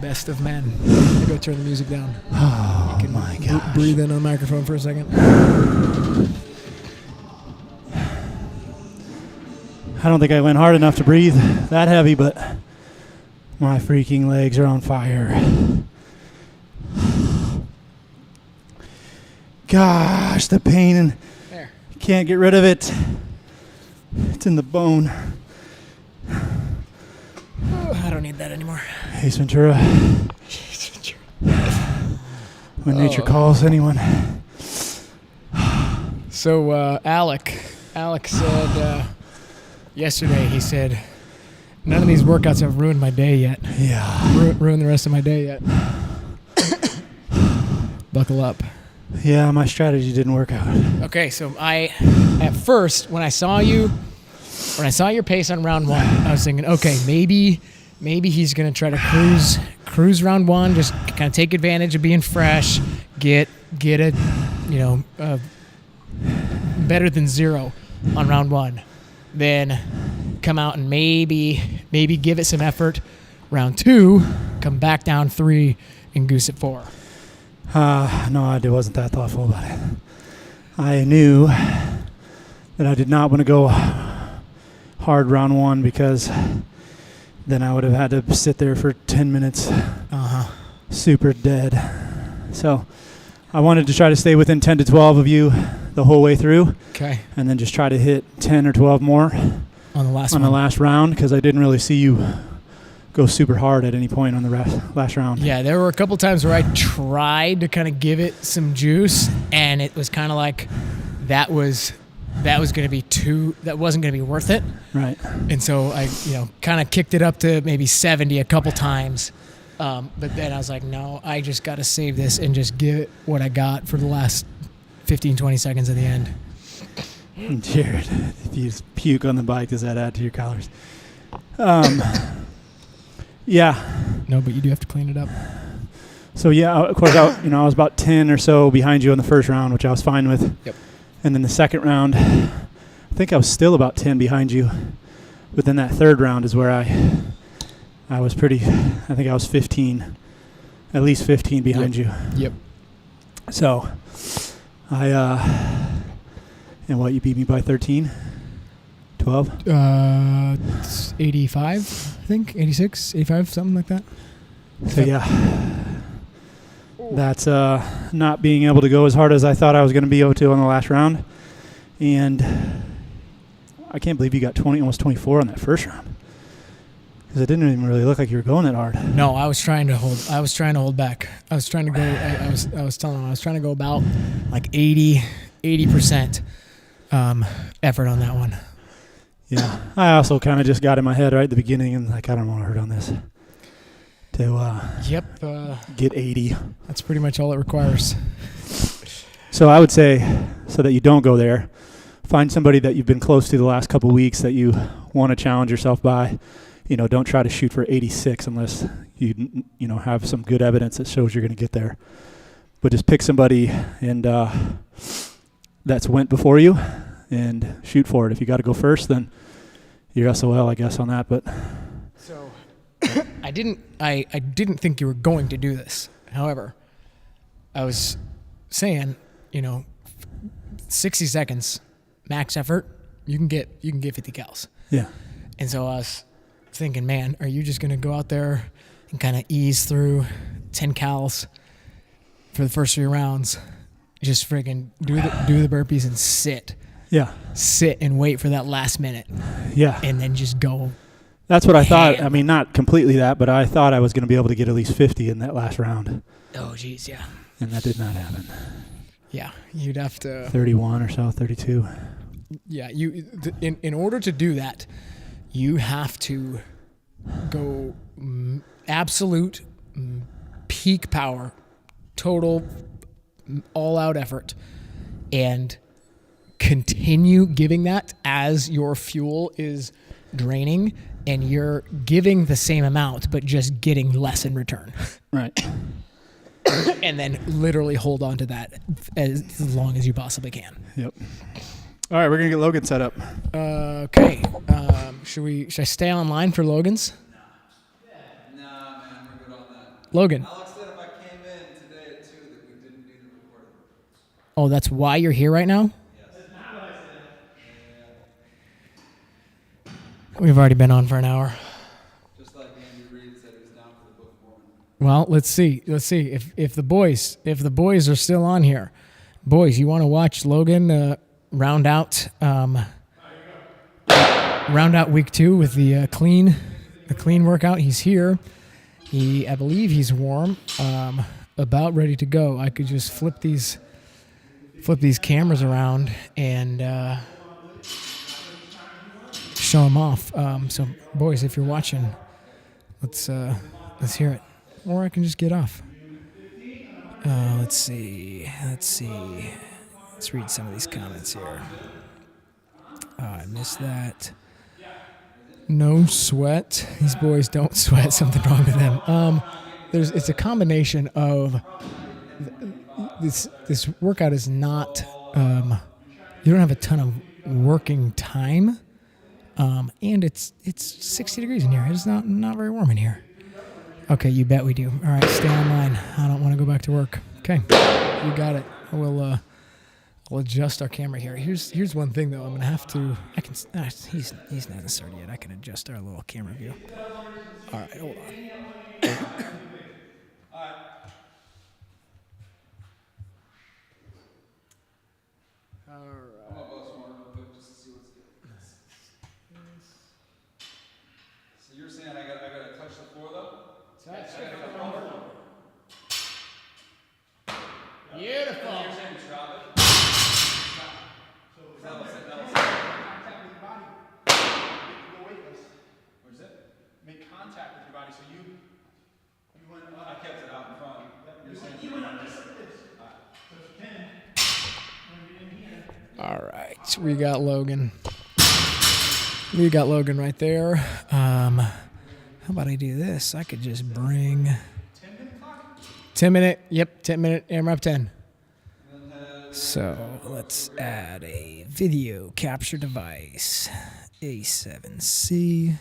best of men. I'm gonna go turn the music down. Oh, my God. Breathe in on the microphone for a second. I don't think I went hard enough to breathe that heavy, but my freaking legs are on fire. Gosh, the pain, and there. Can't get rid of it. It's in the bone. Oh, I don't need that anymore. Ace Ventura. When nature calls anyone. So Alex said yesterday, he said, none of these workouts have ruined my day yet. Yeah. Ruined the rest of my day yet. Buckle up. Yeah, my strategy didn't work out. Okay, so at first, when I saw your pace on round 1, I was thinking, okay, maybe he's gonna try to cruise round 1, just kind of take advantage of being fresh, get a better than 0 on round 1, then come out and maybe give it some effort. Round 2, come back down 3 and goose at 4. No, I wasn't that thoughtful about it. I knew that I did not want to go hard round 1 because then I would have had to sit there for 10 minutes super dead. So I wanted to try to stay within 10 to 12 of you the whole way through. Okay. And then just try to hit 10 or 12 more on the last round because I didn't really see you go super hard at any point on the last round. Yeah, there were a couple times where I tried to kind of give it some juice, and it was kind of like that wasn't going to be worth it. Right. And so I, kind of kicked it up to maybe 70 a couple times. But then I was like, no, I just got to save this and just give it what I got for the last 15, 20 seconds at the end. Jared, if you puke on the bike, does that add to your calories? Yeah. No, but you do have to clean it up. So, yeah, of course, I was about 10 or so behind you in the first round, which I was fine with. Yep. And then the second round, I think I was still about 10 behind you. But then that third round is where I was I think I was 15, at least 15 behind you. Yep. So, and what, you beat me by 13? 12? 85, I think. 86, 85, something like that. So, yeah. That's not being able to go as hard as I thought I was going to be able to on the last round. And I can't believe you got almost 24 on that first round. Because it didn't even really look like you were going that hard. No, I was trying to hold back. I was trying to go. I was telling him I was trying to go about like 80% effort on that one. Yeah, I also kind of just got in my head right at the beginning and like I don't want to hurt on this. To get 80. That's pretty much all it requires. So I would say, so that you don't go there, find somebody that you've been close to the last couple of weeks that you want to challenge yourself by. You know, don't try to shoot for 86 unless you have some good evidence that shows you're going to get there. But just pick somebody and that's went before you and shoot for it. If you got to go first, then you're SOL, I guess, on that. But so I didn't think you were going to do this. However, I was saying, 60 seconds max effort, you can get 50 cals. Yeah. And so I was thinking, man, are you just going to go out there and kind of ease through 10 cals for the first 3 rounds? Just friggin' do the burpees and sit. Yeah. Sit and wait for that last minute. Yeah. And then just go. That's what I thought. I mean, not completely that, but I thought I was going to be able to get at least 50 in that last round. Oh, geez, yeah. And that did not happen. Yeah, you'd have to 31 or so, 32. Yeah, in order to do that, you have to go absolute peak power, total all-out effort, and continue giving that as your fuel is draining, and you're giving the same amount, but just getting less in return. Right. And then literally hold on to that as long as you possibly can. Yep. All right, we're going to get Logan set up. Okay. Should I stay online for Logan's? Nah, man, we're good on that. Logan. Alex said if I came in today at 2 that we didn't do the recording. Oh, that's why you're here right now? Yes. That's not what I said. We've already been on for an hour. Just like Andy Reid said he was down for the Book of Mormon. Well, let's see. If the boys are still on here. Boys, you want to watch Logan round out week 2 with the clean workout? He's here. I believe he's warm. About ready to go. I could just flip these cameras around and show him off. So, boys, if you're watching, let's hear it. Or I can just get off. Let's see. Let's read some of these comments here. I missed that. No sweat. These boys don't sweat. Something wrong with them. It's a combination of this workout is not. You don't have a ton of working time, and it's 60 degrees in here. It's not very warm in here. Okay, you bet we do. All right, stay online. I don't want to go back to work. Okay, you got it. We'll adjust our camera here. Here's one thing though. I'm gonna have to. He's not started yet. I can adjust our little camera view. All right, hold on. I'm gonna bust one real quick just to see what's good. So you're saying I gotta touch the floor though? Beautiful. You're saying drop it? Where's it? Make contact with your body. So you went up. I kept it out in front. You're saying You went up just like this. So if you can, when you're in here. All right, we got Logan. We got Logan right there. How about I do this? I could just bring 10 minute. Yep, 10 minute AMRAP 10. So let's add a video capture device. A7C.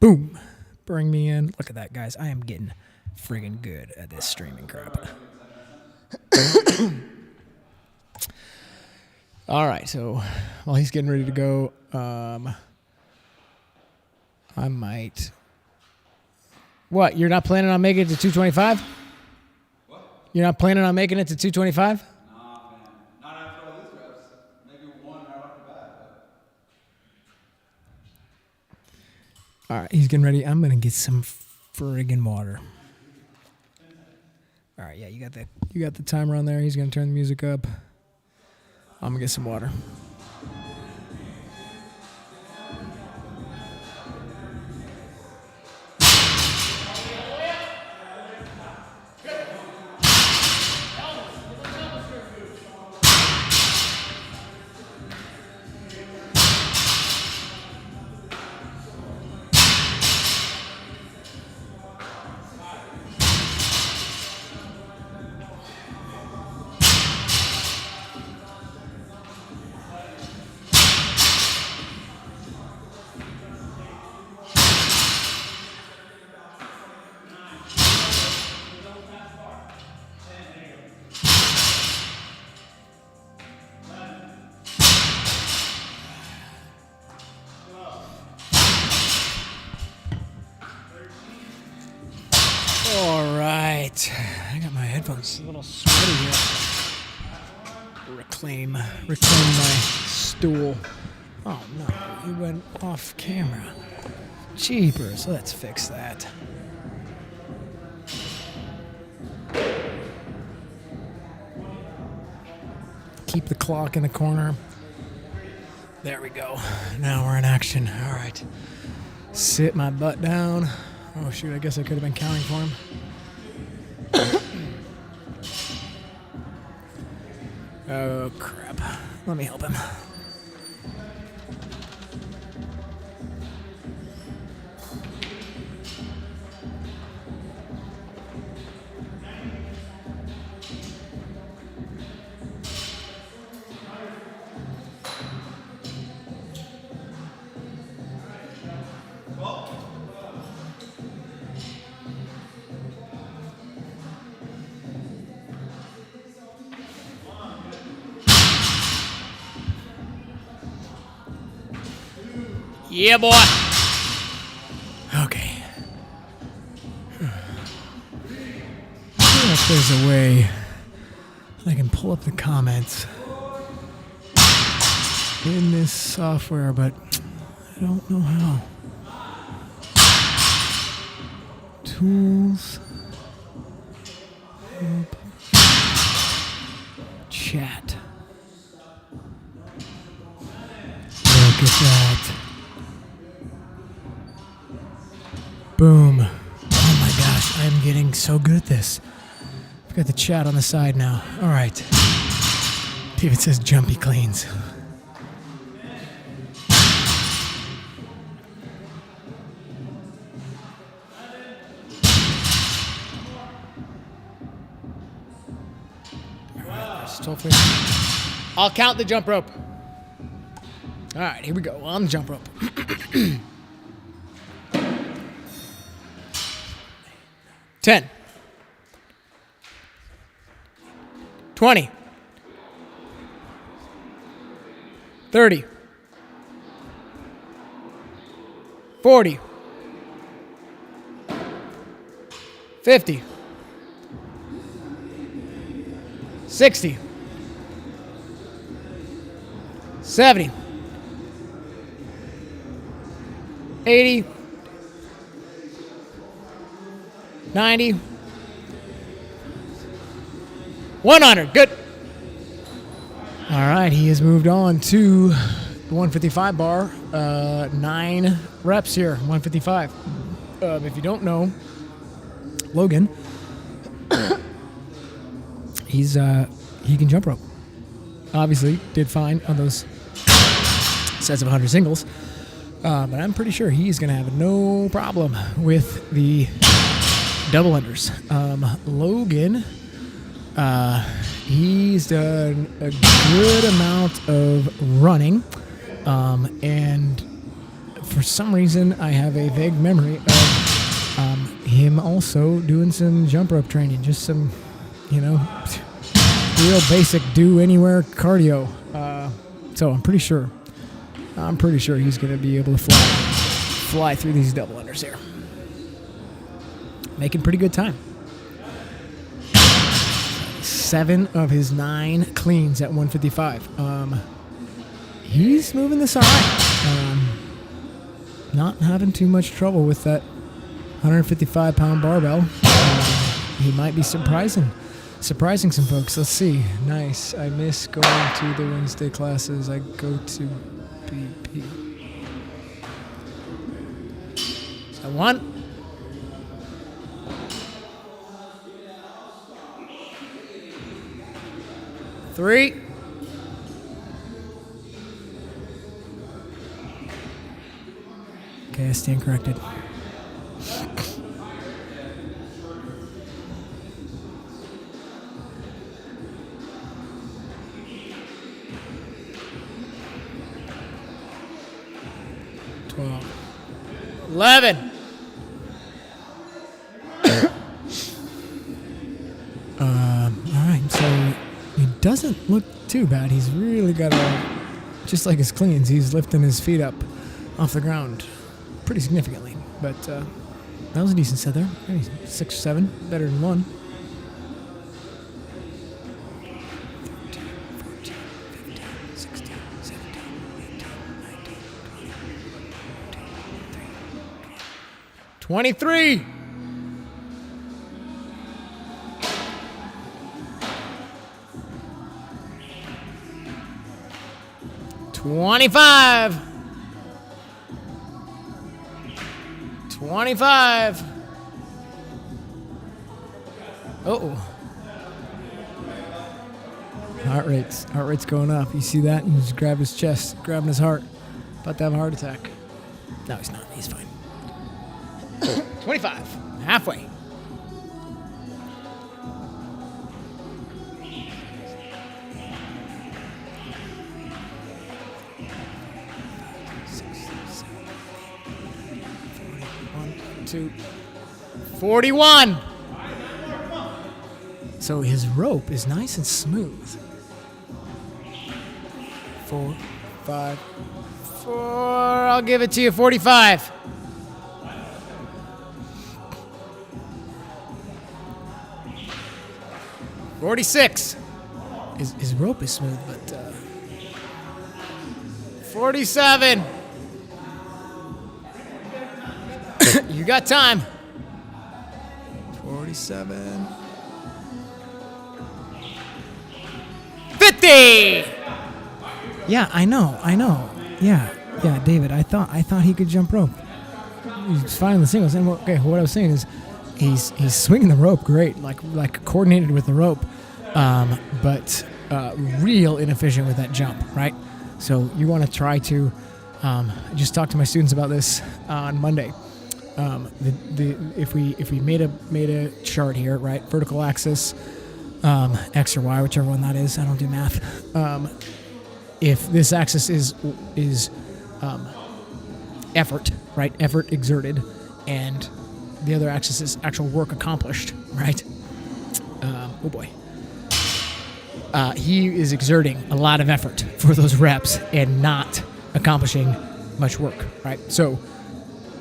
Boom. Bring me in. Look at that, guys. I am getting friggin' good at this streaming crap. All right, so while he's getting ready to go, I might. What? You're not planning on making it to 225? What? You're not planning on making it to 225? Nah, man. Not after all these reps. Maybe one right off the bat. All right, he's getting ready. I'm going to get some friggin' water. All right, yeah, you got the timer on there. He's going to turn the music up. I'm going to get some water. All right, I got my headphones a little sweaty here. Reclaim my stool. Oh no, he went off camera. Jeepers, let's fix that. Keep the clock in the corner. There we go. Now we're in action. All right. Sit my butt down. Oh, shoot, I guess I could have been counting for him. Oh, crap. Let me help him. Yeah, boy. Okay. I feel like there's a way I can pull up the comments in this software, but I don't know how. Tools. Help. Chat. Look at that. Boom. Oh my gosh, I'm getting so good at this. I've got the chat on the side now. All right. David says jumpy cleans. I'll count the jump rope. All right, here we go. On the jump rope. 10, 20, 30, 40, 50, 60, 70, 80, 90, 100. Good. All right, he has moved on to the 155 bar. 9 reps here, 155. If you don't know, Logan, he can jump rope. Obviously, did fine on those sets of 100 singles. But I'm pretty sure he's going to have no problem with the double unders. Logan, he's done a good amount of running, and for some reason I have a vague memory of him also doing some jump rope training, just some, real basic do anywhere cardio. So I'm pretty sure he's going to be able to fly through these double unders here. Making pretty good time. 7 of his 9 cleans at 155. He's moving this all right. not having too much trouble with that 155-pound barbell. He might be surprising some folks. Let's see. Nice. I miss going to the Wednesday classes. I go to BP. So 1. Three. Okay, I stand corrected. $12. $11. All right, so he doesn't look too bad. He's really got just like his cleans, he's lifting his feet up off the ground pretty significantly. But that was a decent set there. Maybe 6 or 7, better than 1. 13, 14, 15, 16, 17, 18, 19, 20, 23. 25. 25. Uh-oh. Heart rate's going up. You see that? He just grabbed his chest, grabbing his heart. About to have a heart attack. No, he's not. He's fine. 25. Halfway. To 41. So his rope is nice and smooth. 4, 5, 4. I'll give it to you. 45. $46. His rope is smooth, but 47. You got time. 47. 50. Yeah, I know. Yeah, David. I thought he could jump rope. He's fine in the singles. And okay, what I was saying is, he's swinging the rope great, like coordinated with the rope, but real inefficient with that jump, right? So you want to try to. I just talked to my students about this on Monday. If we made a chart here, right? Vertical axis, X or Y, whichever one that is. I don't do math. If this axis is effort, right? Effort exerted, and the other axis is actual work accomplished, right? Oh boy. He is exerting a lot of effort for those reps and not accomplishing much work, right? So,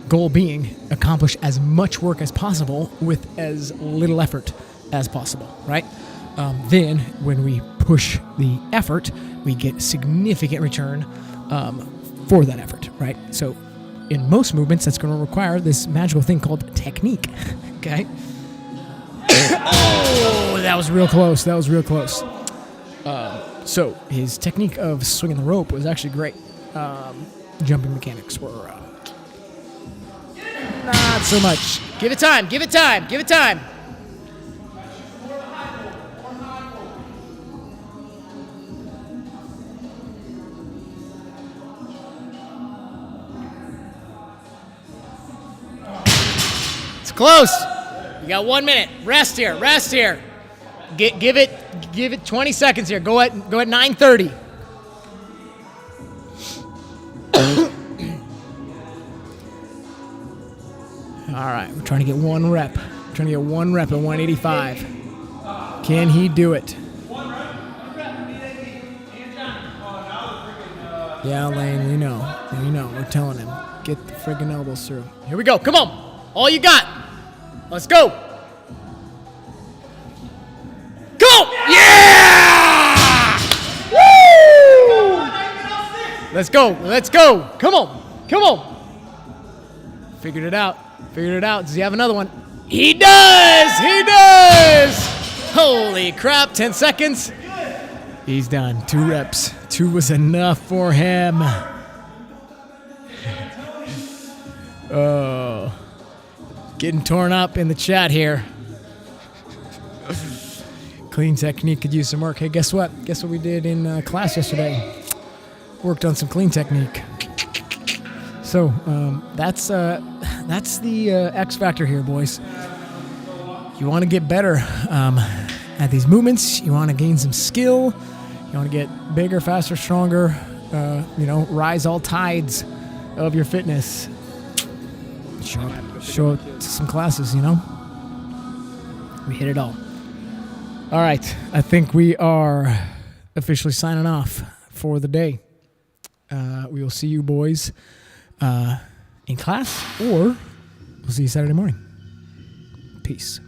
goal being accomplish as much work as possible with as little effort as possible, right? Then, when we push the effort, we get significant return for that effort, right? So, in most movements, that's going to require this magical thing called technique, okay? Oh, that was real close. So, his technique of swinging the rope was actually great. Jumping mechanics were not so much. Give it time. It's close. You got 1 minute. Rest here. Give it 20 seconds here. Go at 9:30. All right, we're trying to get one rep. At 185. Can he do it? Yeah, Lane, we know. We're telling him. Get the friggin' elbows through. Here we go. Come on. All you got. Let's go. Go! Yeah! Woo! Let's go. Come on. Figured it out. Does he have another one? He does! He does! Holy crap, 10 seconds. He's done. 2 reps. 2 was enough for him. Oh. Getting torn up in the chat here. Clean technique could use some work. Hey, guess what? Guess what we did in class yesterday? Worked on some clean technique. So that's the X factor here, boys. You want to get better at these movements. You want to gain some skill. You want to get bigger, faster, stronger. Rise all tides of your fitness. Show it to some classes. We hit it all. All right, I think we are officially signing off for the day. We will see you boys in class, or we'll see you Saturday morning. Peace.